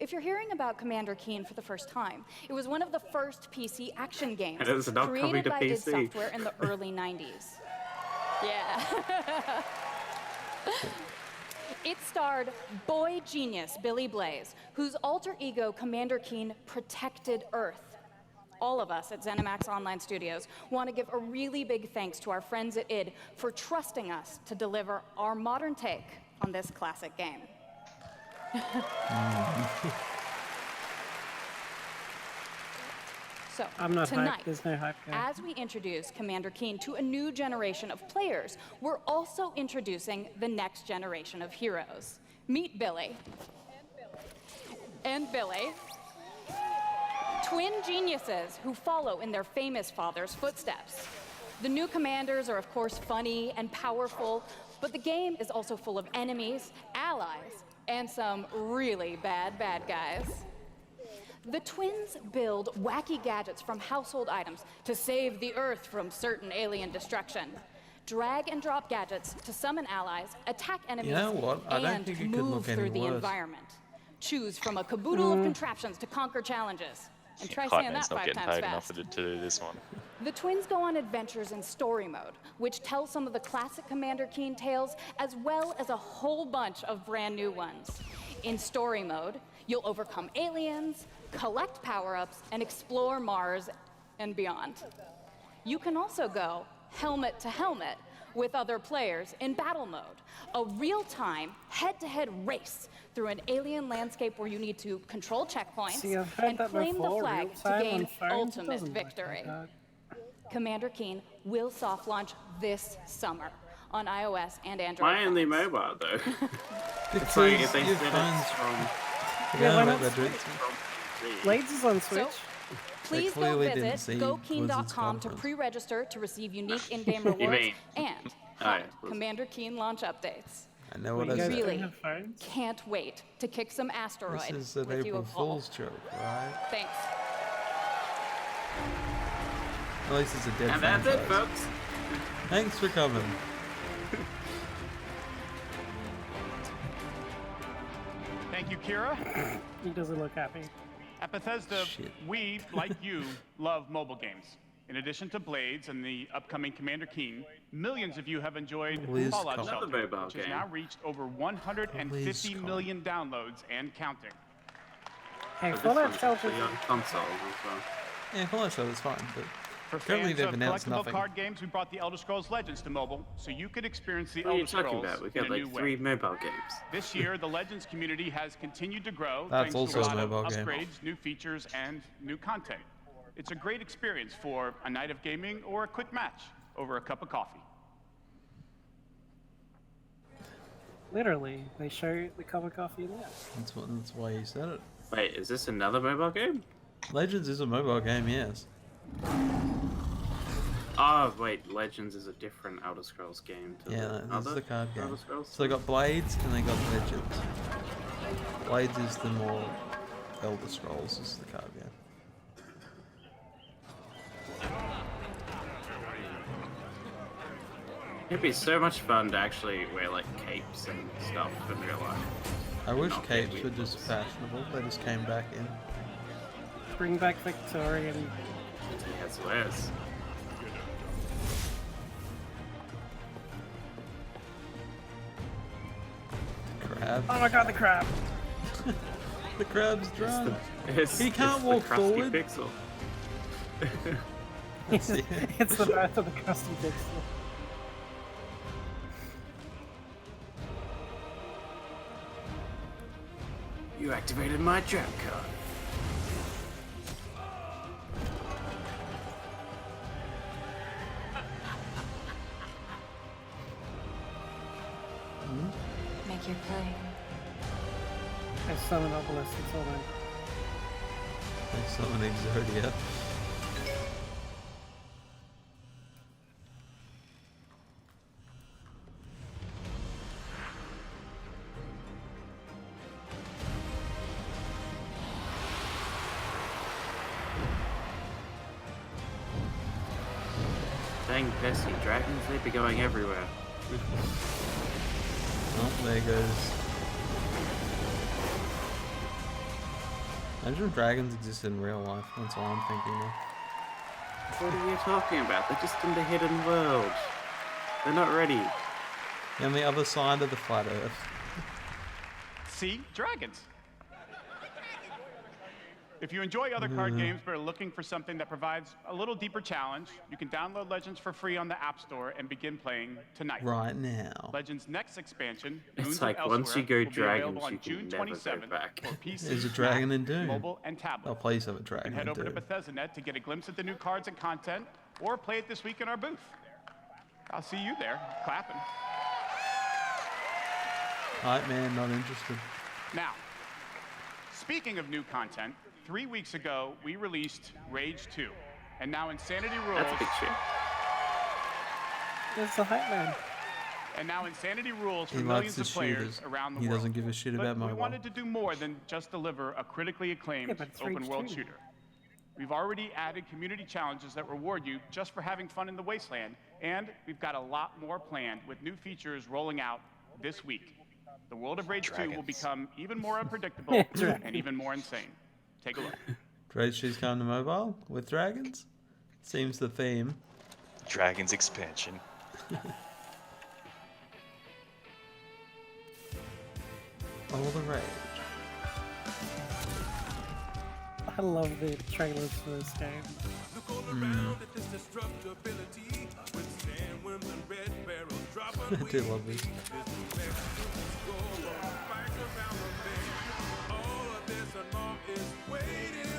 If you're hearing about Commander Keen for the first time, it was one of the first PC action games And it's not coming created to by PC. id Software in the early 90s. Yeah. It starred boy genius Billy Blaze, whose alter ego Commander Keen protected Earth. All of us at ZeniMax Online Studios want to give a really big thanks to our friends at id for trusting us to deliver our modern take on this classic game. So, I'm not tonight, hyped. There's no hype here. as we introduce Commander Keen to a new generation of players, we're also introducing the next generation of heroes. Meet Billy. And Billy. Twin geniuses who follow in their famous father's footsteps. The new commanders are, of course, funny and powerful, but the game is also full of enemies, allies, and some really bad guys. The twins build wacky gadgets from household items to save the Earth from certain alien destruction. Drag and drop gadgets to summon allies, attack enemies, You know what? I don't and think it could move look any through the worse. environment. Choose from a caboodle of contraptions to conquer challenges. And try Hype saying Man's that not 5 getting times paid enough fast. to do this one. The twins go on adventures in story mode, which tells some of the classic Commander Keen tales, as well as a whole bunch of brand new ones. In story mode, you'll overcome aliens, collect power-ups, and explore Mars and beyond. You can also go helmet to helmet with other players in battle mode, a real-time, head-to-head race through an alien landscape where you need to control checkpoints See, I've heard and that claim the before, flag to real-time gain on phones, it ultimate doesn't work victory. like that. Commander Keen will soft launch this summer on iOS and Android. Why only phones. mobile though? Because It's like if they your said phone's it's from. Yeah, why not that Switch? Blades is on Switch. Please go clearly didn't visit see gokeen.com Blizzard's to conference. pre-register to receive unique in-game You rewards mean- and Oh, yeah, Commander Keen launch updates. I know what You I guys said. don't Really have phones? can't wait to kick some asteroid This is an with you April all. Fool's joke, right? Thanks. At least it's a dead And that's it, franchise. folks. Thanks for coming. Thank you, Kira. He doesn't look happy. At Bethesda, we, like you, love mobile games. In addition to Blades and the upcoming Commander Keen, millions of you have enjoyed Please Fallout come. Shelter, Another mobile which has game. now reached over 150 Please come. million downloads and counting. Hey, But this Fallout one's Shelter. actually on console as well. Yeah, Fallout Shelter's fine, but For currently fans they've of announced collectible nothing. card games, we brought the Elder Scrolls Legends to mobile, so you could experience the What are you Elder talking Scrolls about? We in got a like new 3 way. mobile games. This year, the Legends community has continued to grow That's thanks also to a a lot of mobile game. upgrades, new features, and new content. It's a great experience for a night of gaming or a quick match over a cup of coffee. Literally, they show the cup of coffee there. That's why you said it. Wait, is this another mobile game? Legends is a mobile game, yes. Oh, wait, Legends is a different Elder Scrolls game. To Yeah, the this is other the card game. Elder Scrolls? So they got Blades and they got Legends. Blades is the more Elder Scrolls is the card game. It'd be so much fun to actually wear like capes and stuff in real life. I wish Not capes weird were just fashionable. They just came back in. Bring back Victorian. Yes, yes. Crab. Oh my god, the crab! The crab's drunk. It's, He can't it's walk the crusty forward. Pixel. It's the birth of the crusty pixel. You activated my trap card. Make your play. I summon Obelisk, it's all right. Like summoning Zodiac. Dang pesky dragons, they be going everywhere. Oh, there goes. Imagine if dragons existed in real life. That's all I'm thinking of. What are you talking about? They're just in the hidden world. They're not ready. On the other side of the flat Earth. See? Dragons. If you enjoy other card games but are looking for something that provides a little deeper challenge, you can download Legends for free on the App Store and begin playing tonight. Right now. Legends' next expansion, It's Moons like of once you go Elsewhere, will be dragons, available on you can June never go 27th back. for PC, There's a dragon in Doom. mobile, and tablet. I'll play some You dragon can head in over to Doom. Bethesda.net to get a glimpse at the new cards and content, or play it this week in our booth. I'll see you there, clapping. Alright, man, not interested. Now, speaking of new content, 3 weeks ago, we released Rage 2. And now Insanity Rules... That's a big shit. That's the hype man. And now Insanity Rules for He millions likes of the players shooters. around the He world. doesn't give a shit But about we mobile. wanted to do more than just deliver a critically acclaimed but it's open Rage world 2. shooter. We've already added community challenges that reward you just for having fun in the wasteland. And we've got a lot more planned with new features rolling out this week. The world of Rage 2 will become even more unpredictable and even more insane. Take a look. Rage 2's coming to mobile with dragons? Seems the theme. Dragons expansion. All the rage. I love the trailers for this game. I do love this.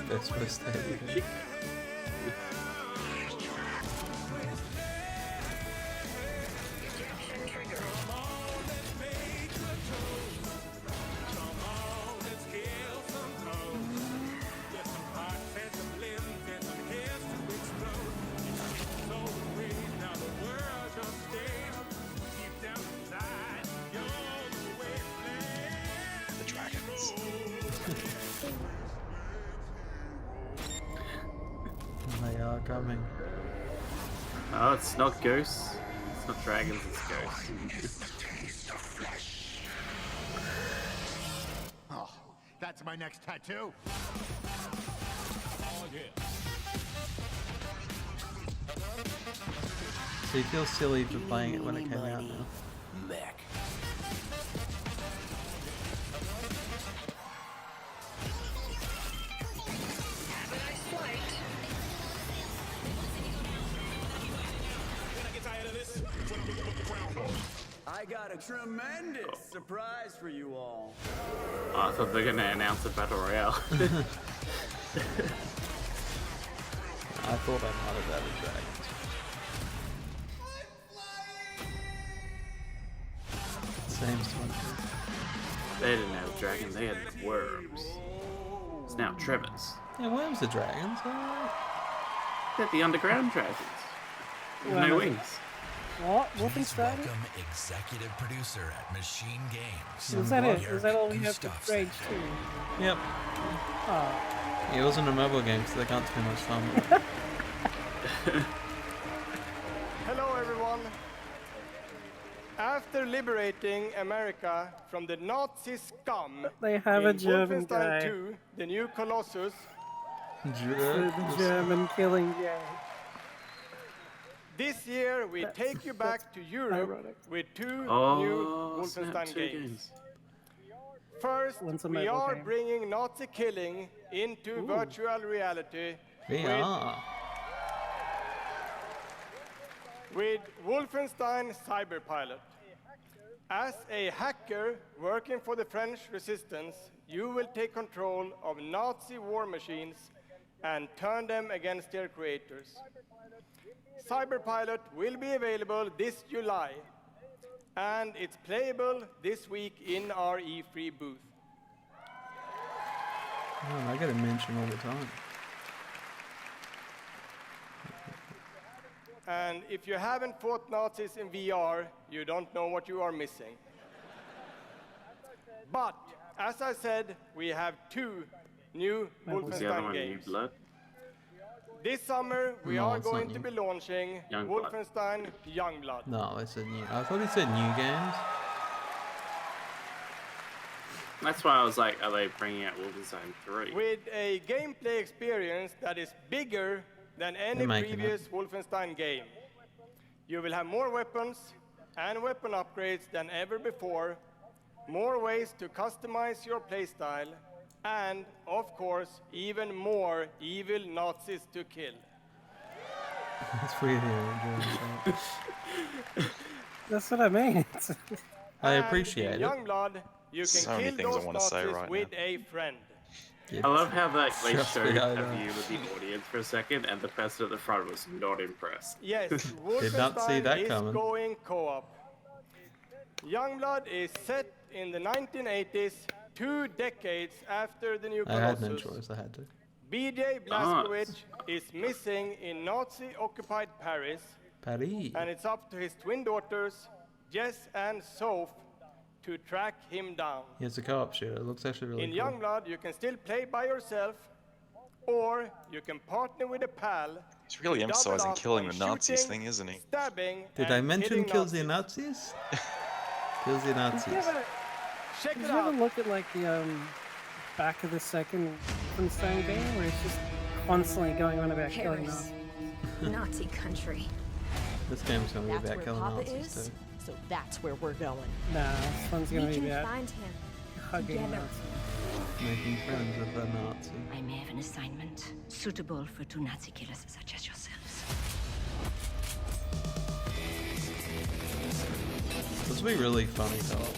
Best West End. The dragons. They are coming. Oh, it's not ghosts. It's not dragons, it's ghosts. Oh, that's my next tattoo. So you feel silly for playing it when it came out now. Mech. I got a tremendous surprise for you all. Oh, I thought they were going to announce a battle royale. I thought I might have added dragons. Same one. They didn't have dragons, they had worms. It's now Trevor's. Yeah, worms are dragons. They're the underground dragons. With Well, no wings. What? Wolfenstein? Welcome, executive producer at Machine Games. Is that it? Is that all we have for Rage 2? Yep. Oh. It wasn't a mobile game, so they can't spend much time with it. Hello, everyone. After liberating America from the Nazi scum, They have a in German Wolfenstein guy. 2, the new Colossus, The German killing game. this year we take you back to Europe ironic. with two Oh, new snap, Wolfenstein two games. First, One's a we mobile are game. bringing Nazi killing into Ooh. virtual reality VR. with Wolfenstein Cyberpilot. As a hacker working for the French resistance, you will take control of Nazi war machines and turn them against their creators. Cyberpilot will be available this July, and it's playable this week in our E3 booth. Oh, I get a mention all the time. And if you haven't fought Nazis in VR, you don't know what you are missing. But, as I said, we have two new What's the other Wolfenstein one, games. Youngblood? This summer, we No, are it's not going new. to be launching Youngblood. Wolfenstein Youngblood. No, they said new. I thought he said new games. That's why I was like, are they bringing out Wolfenstein 3? With a gameplay experience that is bigger than any previous Wolfenstein game. You will have more weapons and weapon upgrades than ever before, more ways to customize your playstyle, and, of course, even more evil Nazis to kill. That's weird here. That's what I mean. I appreciate it. Youngblood, you can So many kill things I those want to say Nazis right with now. a friend. I love how they Trust showed me, I a know. view of the audience for a second, and the person at the front was not impressed. Yes, Did not see Wolfenstein that is coming. going co-op. Youngblood is set in the 1980s, 2 decades after the new I had no Colossus. choice. I had to. BJ Blazkowicz is missing in Nazi-occupied Paris, Paris. and it's up to his twin daughters, Jess and Soph, to track him down. Yeah, it's a co-op shooter. It looks actually really In cool. Youngblood, you can still play by yourself, or you can partner with a pal. He's really to double emphasizing up killing on the Nazis shooting, thing, isn't he? Stabbing, Did and I mention hitting kills the Nazis. Nazis? Kills the Nazis. Check Did it you ever out. look at like the back of the second Wolfenstein game where it's just constantly going on about killing Paris. them? Nazi country. This game's gonna be That's about where killing Papa Nazis is, too. so that's where we're going. Nah, this one's gonna We be can about find him hugging together. Nazis. Making friends with the Nazi. I may have an assignment suitable for 2 Nazi killers such as yourselves. This will be really funny co-op.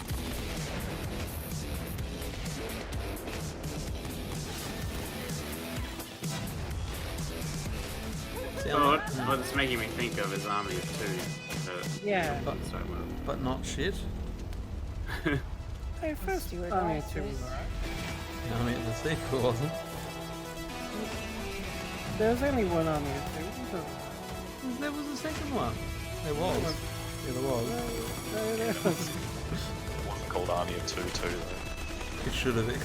See, What it's making me think of is Army of 2. Yeah. But not shit. Hey, first Stewart Army Ross 2 was is- alright. I mean, the sequel wasn't. There was only one Army of 2. wasn't there? There was a second one. There was. Yeah, there was. No, there was. It wasn't called Army of 2 too, though. It should have been.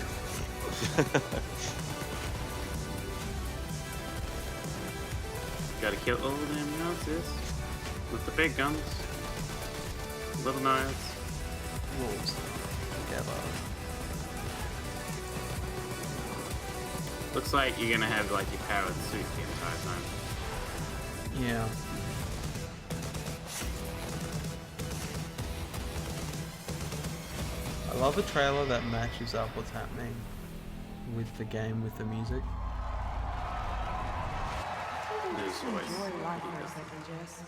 Gotta kill all them Nazis with the big guns. Little knives. Wolves. Together. Looks like you're gonna have like your powered suit the entire time. Yeah. I love a trailer that matches up what's happening with the game, with the music. There's always Enjoy life for a second, Jess.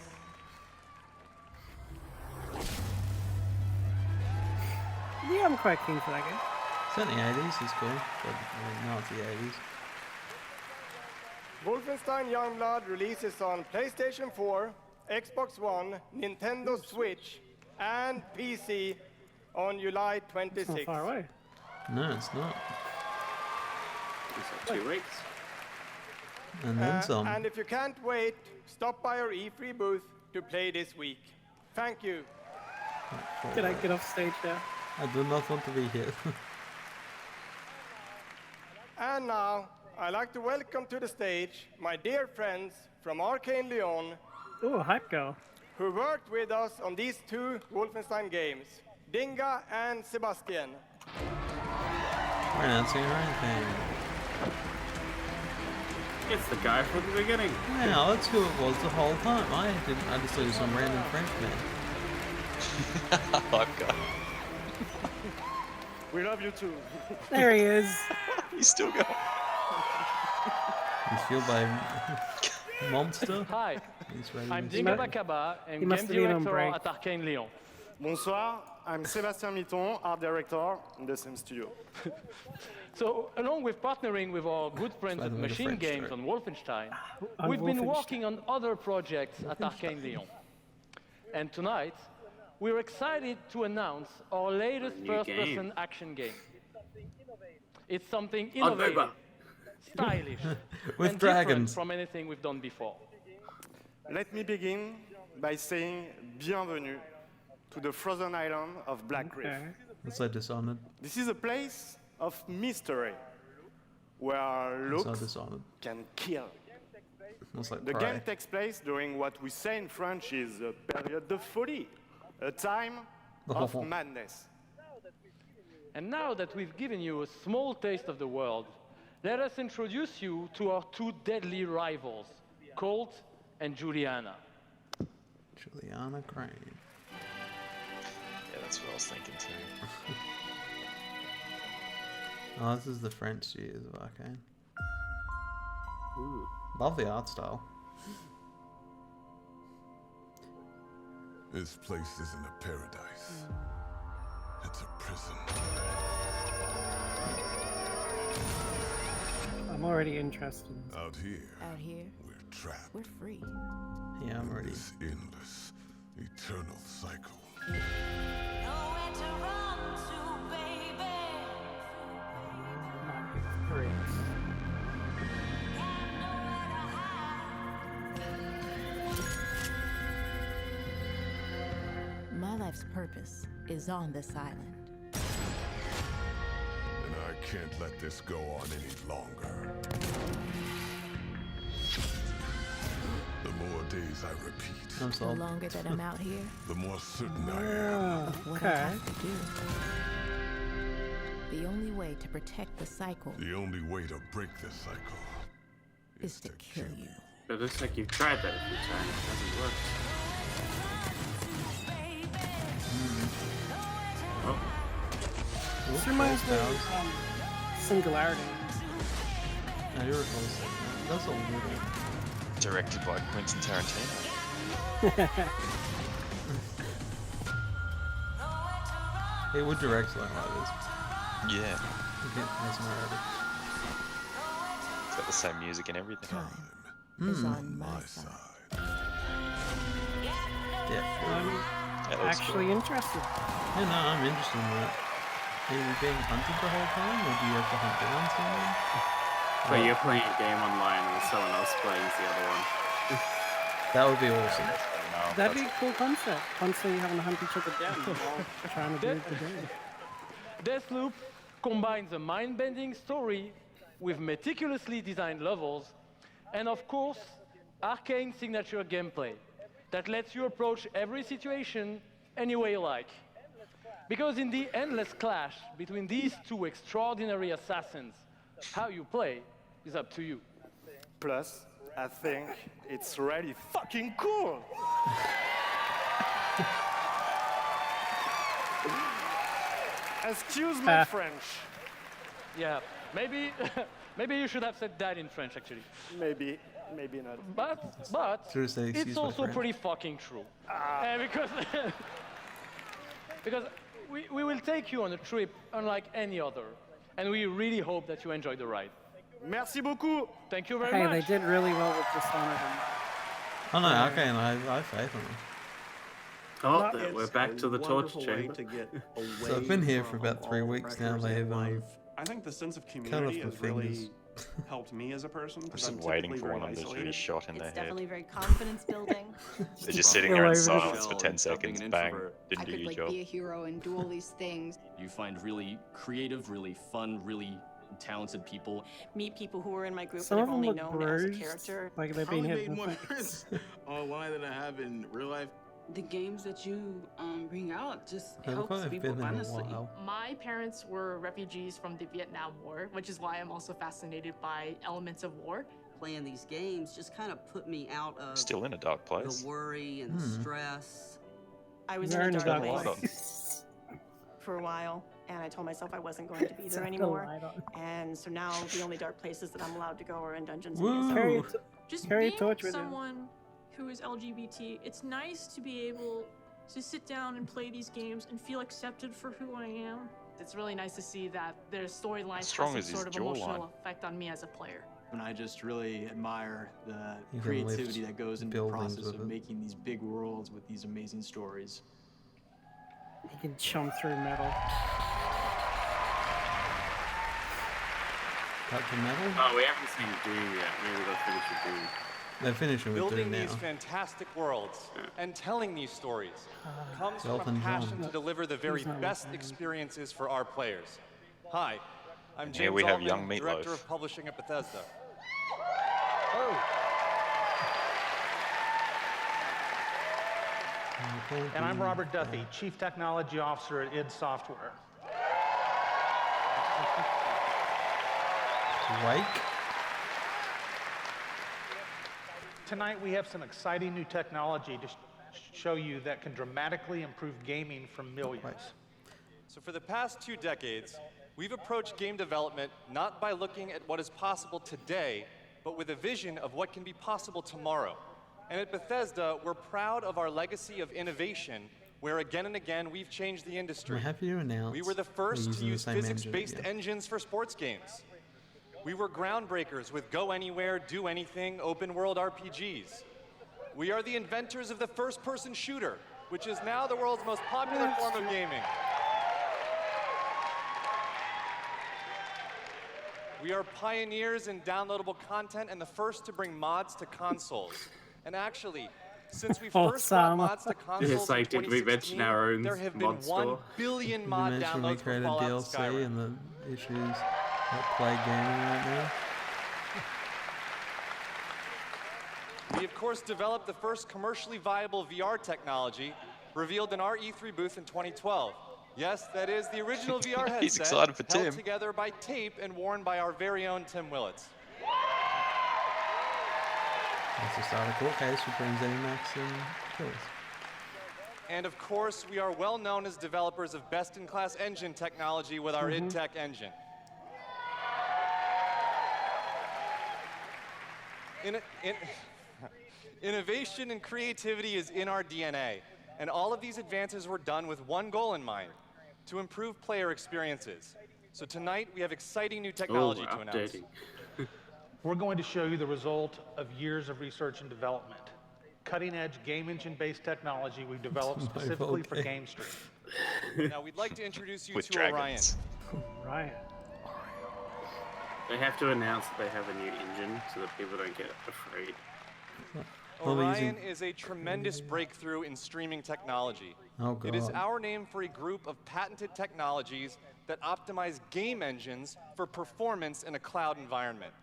Yeah, I'm quite keen for that game. It's in the 80s, it's cool. But no, it's the 80s. Wolfenstein Youngblood releases on PlayStation 4, Xbox One, Nintendo Switch, and PC on July It's not 26th. far away. No, it's not. It's like 2 weeks. And then some. And if you can't wait, stop by our E3 booth to play this week. Thank you. Can I get off stage now? I do not want to be here. And now, I'd like to welcome to the stage my dear friends from Arkane Lyon, Ooh, hype girl. who worked with us on these 2 Wolfenstein games, Dinga and Sebastian. We're announcing our own thing. It's the guy from the beginning. Wow, that's who it was the whole time. I just thought he was some random French man. Okay. We love you too. There he is. He's still going. He's fueled by Monster. Hi, He's ready I'm to Dinga smack. Bakaba, he and must game have been on director break. at Arkane Lyon. Bonsoir, I'm Sébastien Mitton, art director in the same studio. So, along with partnering with our good friends By at the way, the Machine French Games shirt. on Wolfenstein, On we've been Wolfenstein. working on other projects at Arkane Lyon. And tonight, we're excited to announce our latest new first-person action game. It's something innovative, stylish, With and different dragons. from anything we've done before. Let me begin by saying bienvenue to the frozen island of Black Reef. Okay. It's like Dishonored. This is a place of mystery where It's not looks Dishonored. can kill. It's like The Prey. game takes place during what we say in French is a période de folie, a time of Oh. madness. And now that we've given you a small taste of the world, let us introduce you to our two deadly rivals, Colt and Juliana. Juliana Crane. Yeah, that's what I was thinking too. Oh, this is the French studios of Arkane. Love the art style. This place isn't a paradise. It's a prison. I'm already interested. Out here, We're trapped. We're free. Yeah, I'm ready. This endless, eternal cycle. My life's purpose is on this island. And I can't let this go on any longer. The more days I repeat, The longer that I'm out here, the more certain I am. of what I have to do. The only way to protect the cycle The only way to break this cycle is to kill you. It looks like you've tried that a few times. It hasn't worked. Oh. This reminds me of Singularity. No, you're close. That's all good. Directed by Quentin Tarantino. He would direct something like this. Yeah. You get mesmerized. It's got the same music and everything. Is on my side. Yeah. I'm actually interested. Yeah, no, I'm interested in that. Are you being hunted the whole time, or do you have to hunt down someone? But you're playing a game online and someone else playing the other one. That would be awesome. That'd be a cool concept. Constantly having to hunt each other down while trying to do the game. Deathloop combines a mind-bending story with meticulously designed levels, and of course, Arkane signature gameplay that lets you approach every situation any way you like. Because in the endless clash between these two extraordinary assassins, how you play is up to you. Plus, I think it's really fucking cool. Excuse my French. Yeah, maybe you should have said that in French, actually. Maybe not. But it's also pretty fucking true. Because we will take you on a trip unlike any other, and we really hope that you enjoy the ride. Merci beaucoup. Thank you very Hey, much. they did really well with Dishonored. Oh no, okay, and I have faith in them. Oh, we're back to the torture chamber. So I've been here for about 3 weeks now. They've I think the sense of community has really helped me as a person. I'm just waiting for one of them to be shot in the It's head. definitely very confidence building. They're just sitting there in silence for 10 seconds. Bang, I didn't do could your like job. be a hero and do all these things. You find really creative, really fun, really talented people. Meet people who were in my group Some that of I've them only look known as a bruised, character. like they've been Probably hit. made more friends online than I have in real life. The games that you bring out just They've helps probably people, been in a honestly. while. My parents were refugees from the Vietnam War, which is why I'm also fascinated by elements of war. Playing these games just kind of put me out of Still in a dark place. the worry and the stress. I was They're in a in a dark dark place for a while, and I told myself I wasn't going to be there Set the anymore. light on. And so now the only dark places that I'm allowed to go are in dungeons Woo. and Carry museums. Just Carry a being torch with you. someone who is LGBT, it's nice to be able to sit down and play these games and feel accepted for who I am. It's really nice to see that their storylines have strong some is his sort of emotional jawline. effect on me as a player. And I just really admire the You can creativity lift that goes into the buildings process with of it. making these big worlds with these amazing stories. You can chomp through metal. Cut to metal? Oh, we haven't seen Doom yet. Maybe they'll finish with Doom. They're finishing with Building Doom now. these fantastic worlds and telling these stories comes from a Elton passion John. to deliver the very He's not best listening. experiences for our players. Hi, I'm And here James we have Altman, Young Director Meatloaf. of Publishing at Bethesda. And I'm Robert Duffy, Chief Technology Officer at id Software. Wake. Tonight we have some exciting new technology to show you that can dramatically improve gaming for millions. So for the past 2 decades, we've approached game development not by looking at what is possible today, but with a vision of what can be possible tomorrow. And at Bethesda, we're proud of our legacy of innovation, where again and again we've changed the industry. I'm happy to announce we were the first to use physics-based engines for sports games. We were groundbreakers with go anywhere, do anything, open world RPGs. We are the inventors of the first-person shooter, which is now the world's most popular form of gaming. We are pioneers in downloadable content and the first to bring mods to consoles. And actually, since we first brought mods to consoles It's like, in did we mention our own 2016, there have been mod 1 store? billion mod downloads for Fallout and DLC Skyrim. and the issues that play gaming right now. We, of course, developed the first commercially viable VR technology revealed in our E3 booth in 2012. Yes, that is the original VR headset He's excited for held Tim. together by tape and worn by our very own Tim Willits. That's the start of court case between ZeniMax and Kills. And of course, we are well known as developers of best-in-class engine technology with our IdTech engine. Innovation and creativity is in our DNA, and all of these advances were done with one goal in mind: to improve player experiences. So tonight, we have exciting new technology to announce. We're going to show you the result of years of research and development. Cutting-edge game engine-based technology we've developed specifically for game streaming. Now, we'd like to introduce you With to dragons. Orion. Right. They have to announce that they have a new engine so that people don't get afraid. Orion is a tremendous breakthrough in streaming technology. Oh, God. It is our name for a group of patented technologies that optimize game engines for performance in a cloud environment.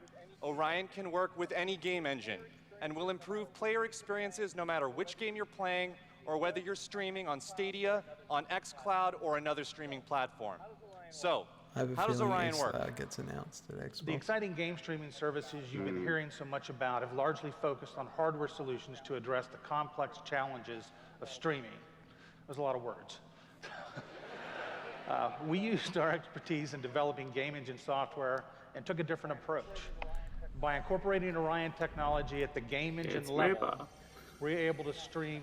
Orion can work with any game engine and will improve player experiences no matter which game you're playing or whether you're streaming on Stadia, on xCloud, or another streaming platform. So, I have a how does feeling Orion this, work? gets announced at Xbox. The exciting game streaming services you've been hearing so much about have largely focused on hardware solutions to address the complex challenges of streaming. There's a lot of words. We used our expertise in developing game engine software and took a different approach. By incorporating Orion technology at the game engine level, we're able to stream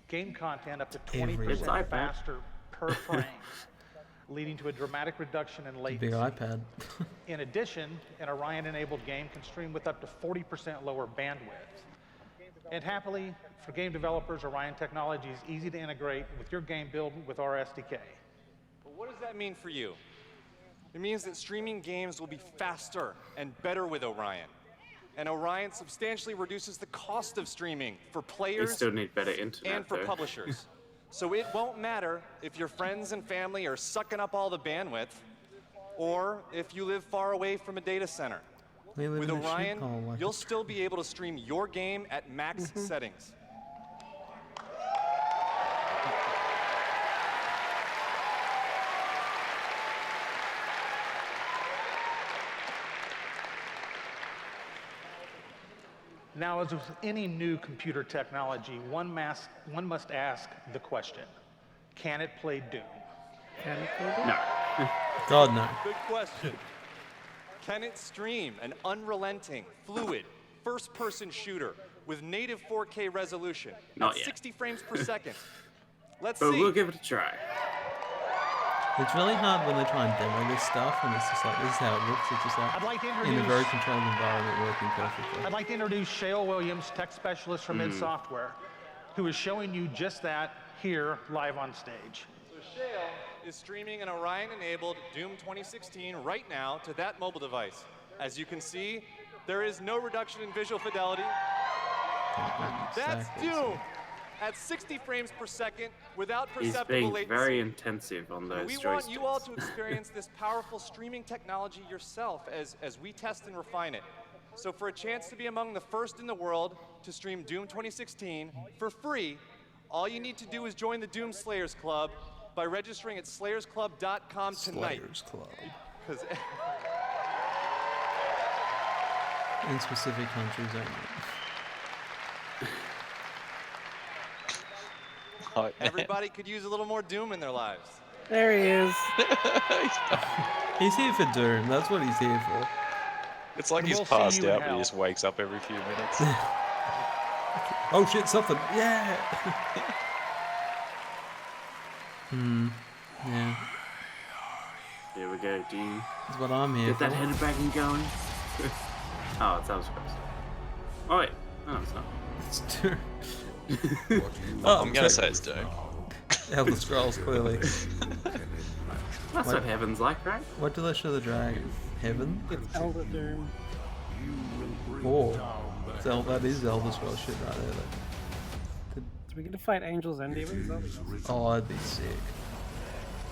game content up to 20% faster per frame, leading to a dramatic reduction in latency. Big iPad. In addition, an Orion-enabled game can stream with up to 40% lower bandwidth. And happily, for game developers, Orion technology is easy to integrate with your game build with our SDK. But what does that mean for you? It means that streaming games will be faster and better with Orion. And Orion substantially reduces the cost of streaming for players still need better internet, and for though. publishers. So it won't matter if your friends and family are sucking up all the bandwidth, or if you live far away from a data center. With Orion, you'll still be able to stream your game at max settings. Now, as with any new computer technology, one must ask the question: can it play Doom? Can it play Doom? No. God, no. Good question. Can it stream an unrelenting, fluid, first-person shooter with native 4K resolution Not at yet. 60 frames per second? Let's But see. we'll give it a try. It's really hard when they try and demo this stuff, and it's just like, this is how it looks. It's just like, I'd like to in a introduce- very controlled environment, working perfectly. I'd like to introduce Shale Williams, tech specialist from id Software, who is showing you just that here live on stage. So Shale is streaming an Orion-enabled Doom 2016 right now to that mobile device. As you can see, there is no reduction in visual fidelity. That's Doom at 60 frames per second without He's perceptible being latency. very intensive on those We joysticks. want you all to experience this powerful streaming technology yourself as we test and refine it. So for a chance to be among the first in the world to stream Doom 2016 for free, all you need to do is join the Doom Slayers Club by registering at slayersclub.com tonight. Slayers Club. Because in specific countries only. everybody could use a little more Doom in their lives. There he is. He's here for Doom. That's what he's here for. It's like he's passed out, but he just wakes up every few minutes. Oh shit, something. Yeah. Yeah. Here we go, Dean. That's what I'm here Get for. that header back and going. Oh, it's Elder Scrolls. Oh wait. No, it's not. It's Doom. I'm gonna say it's Doom. Elder Scrolls, clearly. That's what heaven's like, right? What do they show the dragon? Heaven? It's Elder Doom. Oh, that is Elder Scrolls shit right there. Do we get to fight angels and demons? Oh, that'd be sick.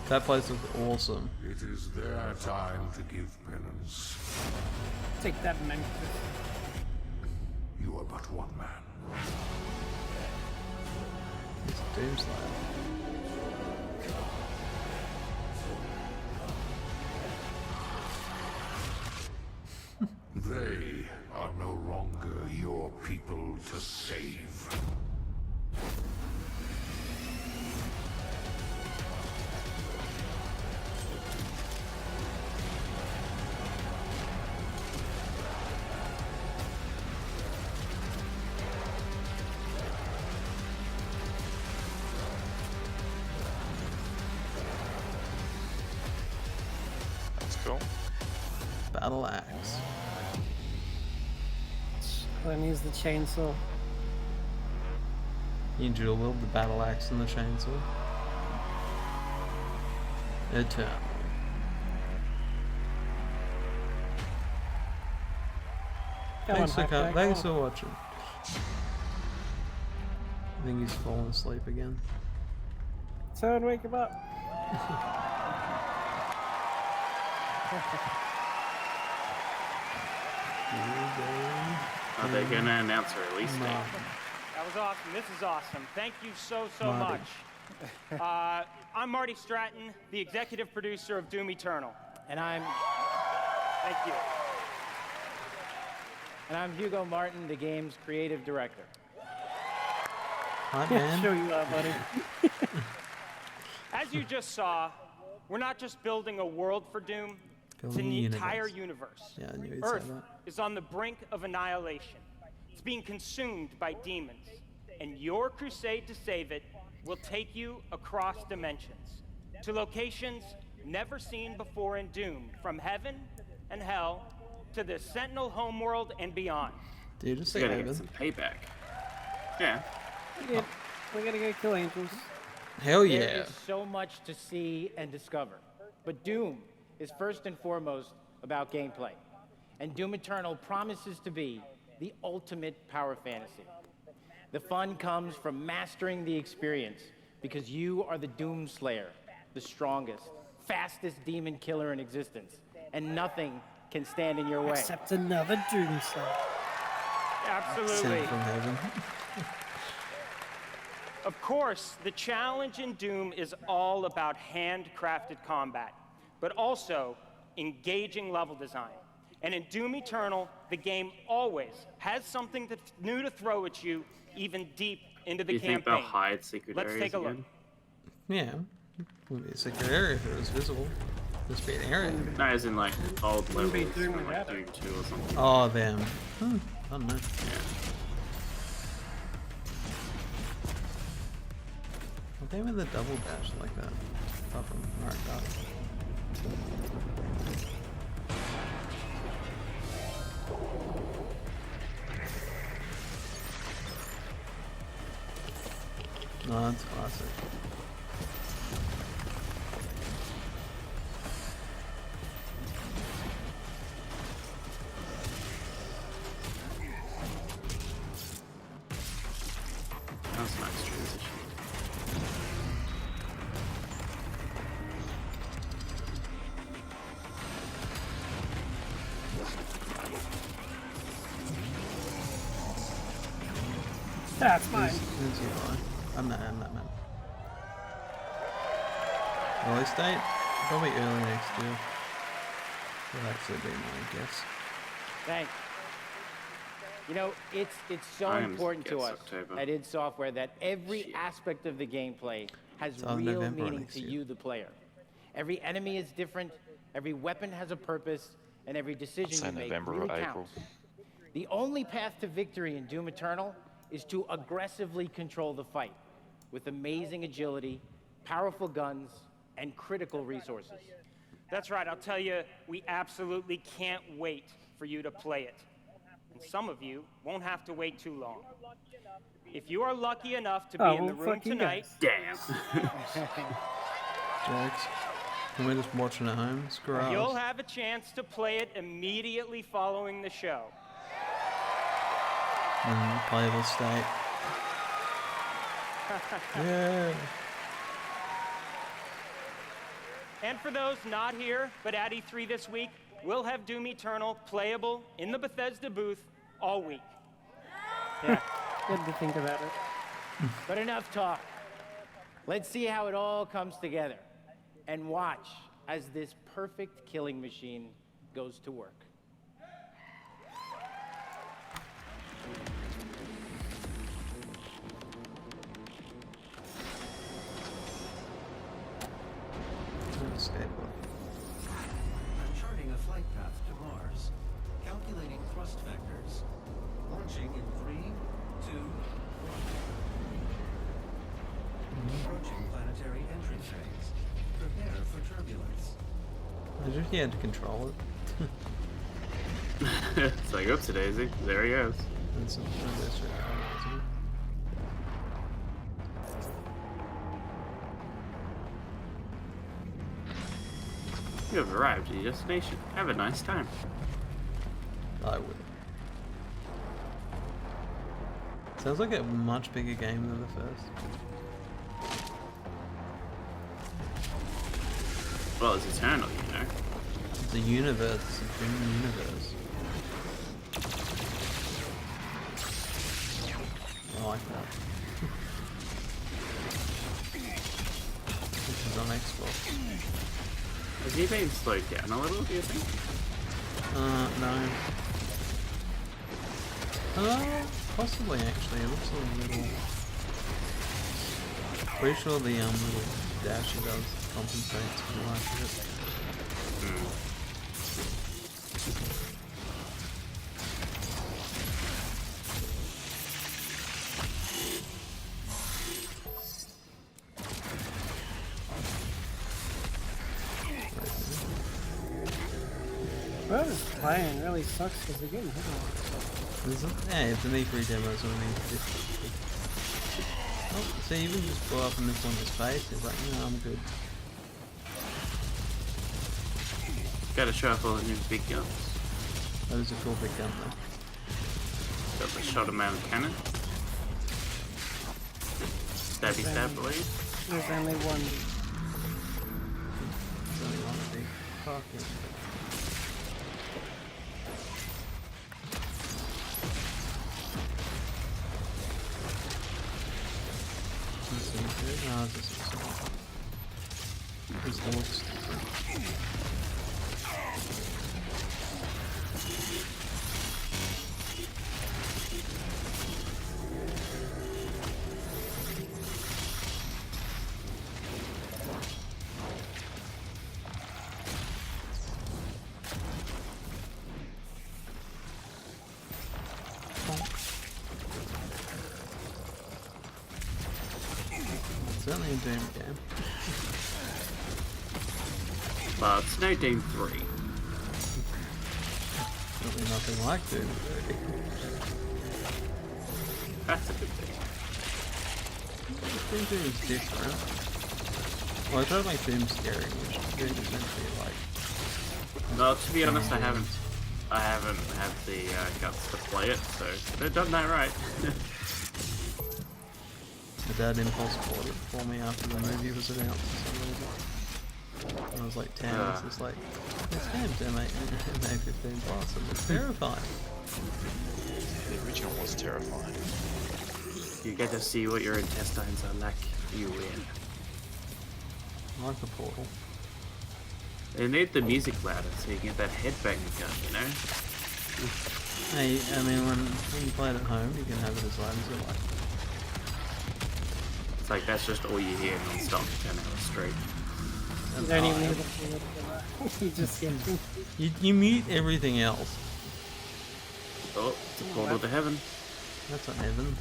That place looks awesome. It is their time to give penance. Take that, man. You are but one man. It's Doomslayer. They are no longer your people to save. That's cool. Battle axe. Then use the chainsaw. You dual wield the battle axe and the chainsaw. Eternal. Thanks for watching. I think he's fallen asleep again. Someone wake him up. Are they gonna announce a release date? That was awesome. This is awesome. Thank you so Marty. much. I'm Marty Stratton, the executive producer of Doom Eternal. And I'm... Thank you. And I'm Hugo Martin, the game's creative director. Hi, man. Show you out, buddy. As you just saw, we're not just building a world for Doom, it's Building an a entire universe. universe. Yeah, I knew he'd say Earth that. is on the brink of annihilation. It's being consumed by demons, and your crusade to save it will take you across dimensions, to locations never seen before in Doom, from heaven and hell to the Sentinel homeworld and beyond. Dude, just We say gotta get heaven. some payback. Yeah. Yeah, we gotta go kill angels. Hell There yeah. is so much to see and discover. But Doom is first and foremost about gameplay. And Doom Eternal promises to be the ultimate power fantasy. The fun comes from mastering the experience, because you are the Doom Slayer, the strongest, fastest demon killer in existence, and nothing can stand in your way. Except another Doom Slayer. Absolutely. Sent from heaven. Of course, the challenge in Doom is all about handcrafted combat, but also engaging level design. And in Doom Eternal, the game always has something new to throw at you, even deep into the Do you think campaign. they'll hide secret Let's areas take a look. again? Yeah. Would be a secret area if it was visible. Just be an area. No, as in like old Wouldn't be levels Doom from like without Doom 2 or something. Oh, them. I don't know. What they with the double dash like that? Apart from Alright, got it. No, that's classic. That's a nice transition. That's mine. Who's your boy? I'm not man. Release date? Probably early next year. Would actually be my guess. Thanks. You know, it's so important to us at id Software that every aspect of the gameplay has real meaning to you, the player. Every enemy is different, every weapon has a purpose, and every decision you make really counts. The only path to victory in Doom Eternal is to aggressively control the fight with amazing agility, powerful guns, and critical resources. That's right, I'll tell you, we absolutely can't wait for you to play it. And some of you won't have to wait too long. If you are lucky enough to be in the room tonight... Damn. Jokes. Can we just watch it at home? Screw us. You'll have a chance to play it immediately following the show. Playable state. Yeah. And for those not here, but at E3 this week, we'll have Doom Eternal playable in the Bethesda booth all week. Yeah, good to think about it. But enough talk. Let's see how it all comes together. And watch as this perfect killing machine goes to work. Charting a flight path to Mars. Calculating thrust vectors. Launching in 3, 2, 1. Approaching planetary entry phase. Prepare for turbulence. I just had to control it. It's like, oops, Daisy. There he goes. You have arrived at your destination. Have a nice time. I would. Sounds like a much bigger game than the first. Well, it's Eternal, you know. It's a universe. It's a dream universe. I like that. This is on Xbox. Is he being slowed down a little, do you think? No. Possibly actually. It looks a little... Pretty sure the little dash he does compensates for the lack of it. Whoever's playing really sucks because they're getting hit a lot. Yeah, it's an E3 demo, so I mean, oh, see, even just blow up and miss on his face, he's like, no, I'm good. Gotta show off all the new big guns. That is a cool big gun though. Got the shot amount cannon. Stabby stab blade. There's only one. There's only one big fucking. No, this is this looks certainly a Doom game. But it's no Doom 3. Certainly nothing like Doom 3. That's a good thing. Doom 2 is different. Well, I tried to make Doom scary, which Doom essentially like... Well, to be honest, I haven't had the guts to play it, so they've done that right. My dad impulse bought it for me after the movie was announced for some reason. When I was like 10, I was just like, this game's MA15 plus, and it's terrifying. The original was terrifying. You get to see what your intestines are like. You win. I like the Portal. They need the music louder so you get that headbanging gun, you know? Hey, I mean, when you play it at home, you can have it as loud as you like. It's like that's just all you hear non-stop 10 hours straight. You don't even need to you just get you mute everything else. Oh, it's a portal to heaven. That's not heaven.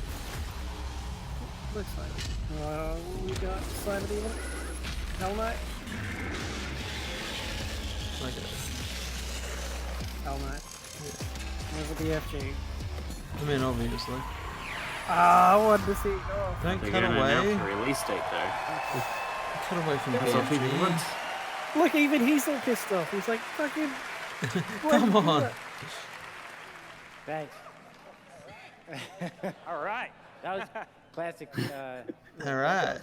Looks like we got Cyber Demon. Hell Knight. Like Hell Knight. Where's the BFG? I mean, obviously. I wanted to see it go off. Don't They're cut gonna away. announce the release date though. Cut away from That's what people want. BFG. Look, even he's all pissed off. He's like, fucking. Come on. Thanks. All right. That was classic. All right.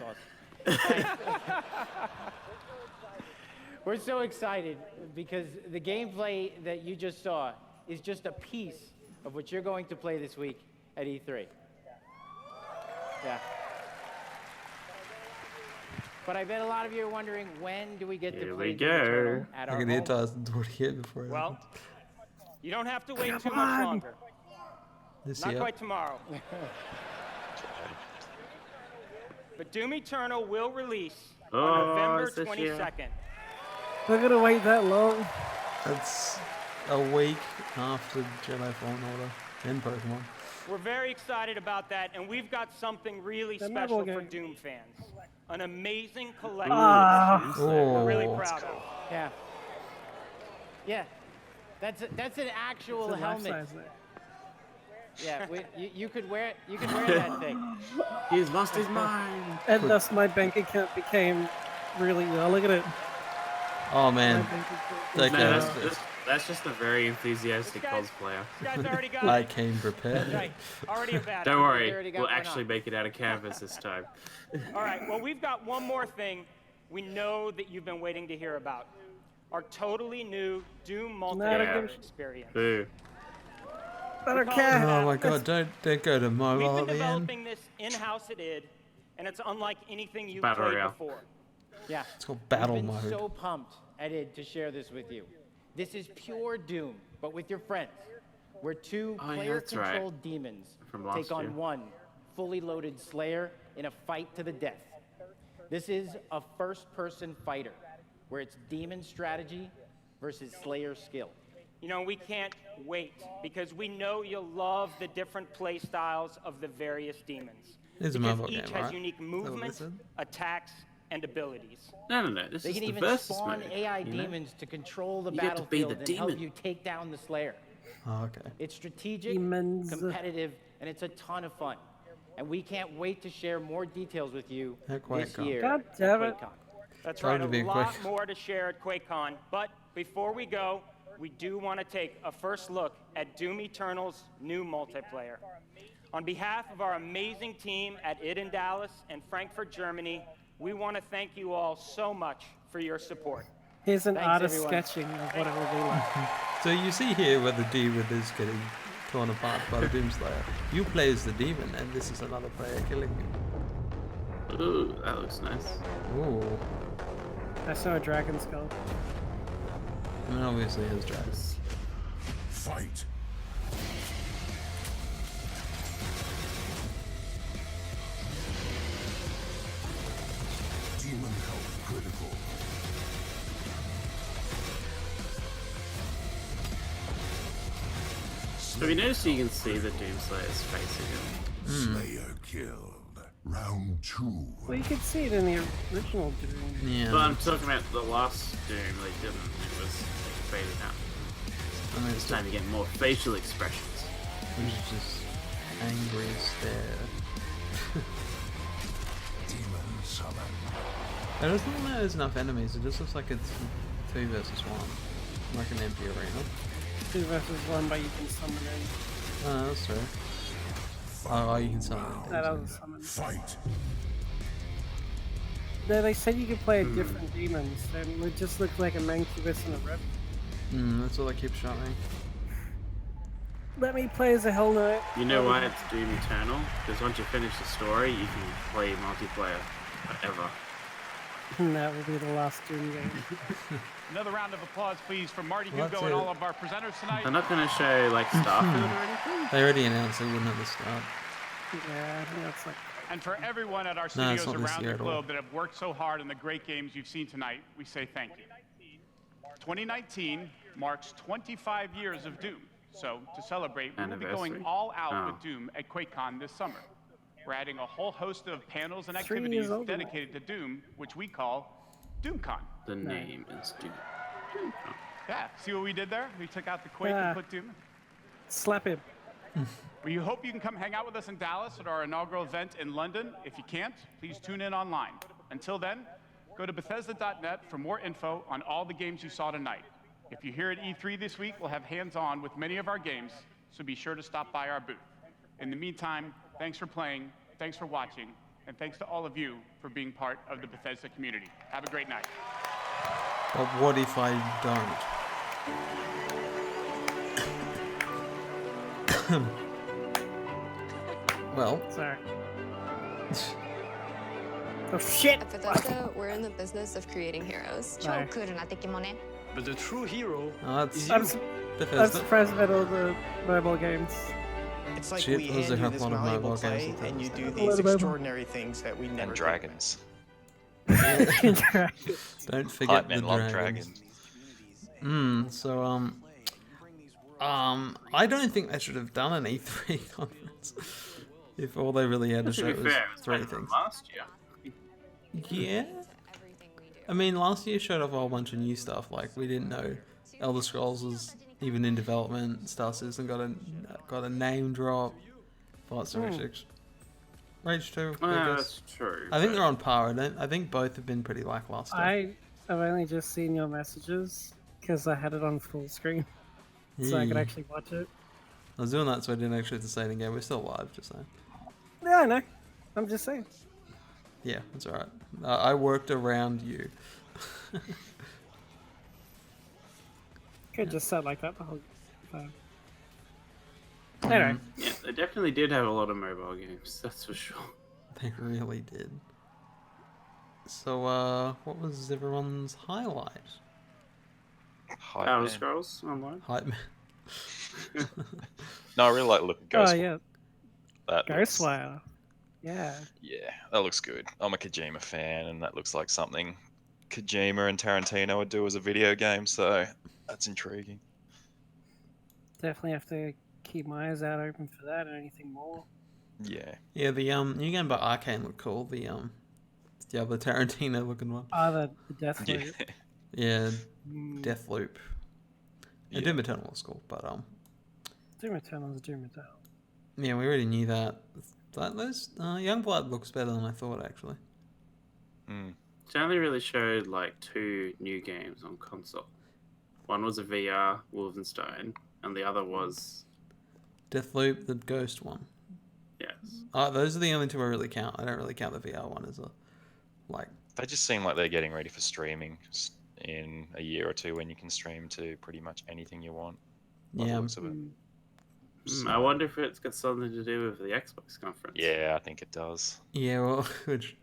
We're so excited because the gameplay that you just saw is just a piece of what you're going to play this week at E3. Yeah. But I bet a lot of you are wondering, when do we get to play Doom Eternal at our I can hear home? Tyson already here before. Well, you don't have to wait too much longer. This Not year. quite tomorrow. But Doom Eternal will release on November it's this year. 22nd. We're gonna wait that long. That's a week after Jedi Fallen Order and Pokemon. We're very excited about that, and we've got something really The special Marvel for game. Doom fans. An amazing collection Ah. we're really Oh. proud of. Yeah. Yeah. That's an actual It's a helmet. life-size there. Yeah, you could wear it. You could wear that thing. He's lost his mind. And thus my bank account became really well. Look at it. Oh My man. bank account. Okay, No, that's just a very enthusiastic This guy's- cosplayer. This guy's already got I it. came prepared. Right, already a bad. Don't already worry, got we'll one actually on. make it out of canvas this time. All right, well, we've got one more thing we know that you've been waiting to hear about. Our totally new Doom multiplayer experience. Boo. I don't care. Oh my god, don't go to We've mobile been at the end. developing this in-house at id, and it's unlike anything you've Battle played Royale. before. Yeah. It's called battle We've been mode. so pumped at id to share this with you. This is pure Doom, but with your friends. Where two Oh, yeah, player-controlled that's demons From last take on year. one fully loaded Slayer in a fight to the death. This is a first-person fighter, where it's demon strategy versus Slayer skill. You know, we can't wait because we know you'll love the different play styles of the various demons. It's a because mobile each game, has right? unique Is that what they movements, said? attacks, and abilities. No. This They is can the even versus spawn mode. AI you know? demons to control the You get to be battlefield the and help demon. you take down the Slayer. Oh, okay. It's strategic, Demons. competitive, and it's a ton of fun. And we can't wait to share more details with you At this QuakeCon. year. God at damn it. QuakeCon. That's Sorry right, to be a a lot quick- more to share at QuakeCon. But before we go, we do want to take a first look at Doom Eternal's new multiplayer. On behalf of our amazing team at id in Dallas and Frankfurt, Germany, we want to thank you all so much for your support. Here's an Thanks, artist everyone. sketching of what it will be like. So you see here where the demon is getting torn apart by the Doomslayer. You play as the demon, and this is another player killing you. Ooh, that looks nice. Ooh. I saw a dragon skull. I mean, obviously his dragons. Fight. Demon health critical. Have you noticed you can see the Doomslayer's face again? Slayer killed. Round 2. Well, you could see it in the original Doom. Yeah. But I'm talking about the last Doom, they didn't. It was like, faded out. I mean, It's time to get more facial expressions. Which is just angry stare. Demon summon. It doesn't look like there's enough enemies. It just looks like it's 2 versus 1, like an empty arena. 2 versus 1, but you can summon in. Oh, that's true. Oh, you can summon it. That doesn't summon. Fight. No, they said you could play different demons, and it just looked like a Mancubus and a Red. That's all I keep showing. Let me play as a Hell Knight. You know why it's Doom Eternal? Because once you finish the story, you can play multiplayer forever. And that will be the last Doom game. Another round of applause, please, for Marty Hugo and all of our presenters tonight. They're not going to show like Starfield or anything. They already announced they wouldn't at the start. Yeah, I think that's like. And for everyone at our studios around the globe that have worked so hard on the great games you've seen tonight, we say thank you. 2019 marks 25 years of Doom. So to celebrate, we will be going all out with Doom at QuakeCon this summer. We're adding a whole host of panels and activities dedicated to Doom, which we call DoomCon. The name is Doom. Yeah, see what we did there? We took out the Quake and put Doom. Slap him. We hope you can come hang out with us in Dallas at our inaugural event in London. If you can't, please tune in online. Until then, go to Bethesda.net for more info on all the games you saw tonight. If you're here at E3 this week, we'll have hands-on with many of our games, so be sure to stop by our booth. In the meantime, thanks for playing, thanks for watching, and thanks to all of you for being part of the Bethesda community. Have a great night. But what if I don't? Well. Sorry. Oh shit! At Bethesda, we're in the business of creating heroes. But the true hero is I'm surprised about all the mobile games. It's like we hand you this valuable play, and you do these extraordinary things that we never. And dragons. Don't forget the dragons. So I don't think they should have done an E3 conference if all they really had to show was three things. Last year. Yeah. I mean, last year showed off a whole bunch of new stuff. Like, we didn't know Elder Scrolls was even in development. Star Citizen got a name drop. Flight Rage 2. That's true. I think they're on par. I think both have been pretty lackluster. I've only just seen your messages because I had it on full screen, so I could actually watch it. I was doing that so I didn't actually have to say it again. We're still live, just saying. Yeah, I know. I'm just saying. Yeah, that's alright. I worked around you. Could just sound like that the whole time. Anyway. Yeah, they definitely did have a lot of mobile games, that's for sure. They really did. So, what was everyone's highlight? Elder Scrolls Online. Hype Man. No, I really like looking at Ghostwire. Oh, yeah. That Ghostwire. Yeah. Yeah, that looks good. I'm a Kojima fan, and that looks like something Kojima and Tarantino would do as a video game, so that's intriguing. Definitely have to keep my eyes out open for that and anything more. Yeah. Yeah, the new game by Arkane looked cool. The other Tarantino looking one. The Deathloop. Yeah, Deathloop. Yeah, Doom Eternal was cool, but Doom Eternal is Doom Eternal. Yeah, we already knew that. Youngblood looks better than I thought, actually. They only really showed like 2 new games on console. One was a VR Wolfenstein, and the other was Deathloop, the Ghost one. Yes. Those are the only 2 I really count. I don't really count the VR one as a They just seem like they're getting ready for streaming in a year or 2 when you can stream to pretty much anything you want. Yeah. I wonder if it's got something to do with the Xbox conference. Yeah, I think it does. Yeah, well, which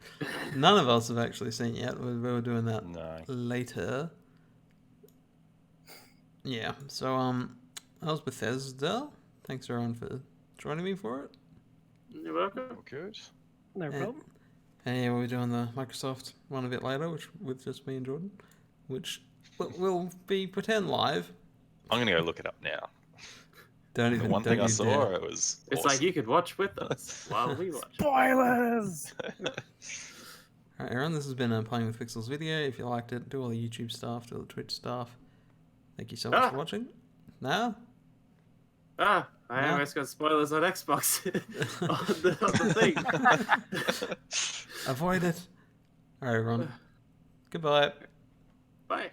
none of us have actually seen yet. We were doing that later. Yeah, so that was Bethesda. Thanks everyone for joining me for it. You're welcome. Good. No problem. And yeah, we'll be doing the Microsoft one a bit later, which with just me and Jordan, which will be pretend live. I'm gonna go look it up now. Don't even. The one thing I saw, it was. It's awesome. like you could watch with us while we watch. Spoilers. Alright, everyone. This has been Playing with Pixels video. If you liked it, do all the YouTube stuff, do all the Twitch stuff. Thank you so much for watching. Now. I almost got spoilers on Xbox on the thing. Avoid it. Alright, everyone. Goodbye. Bye.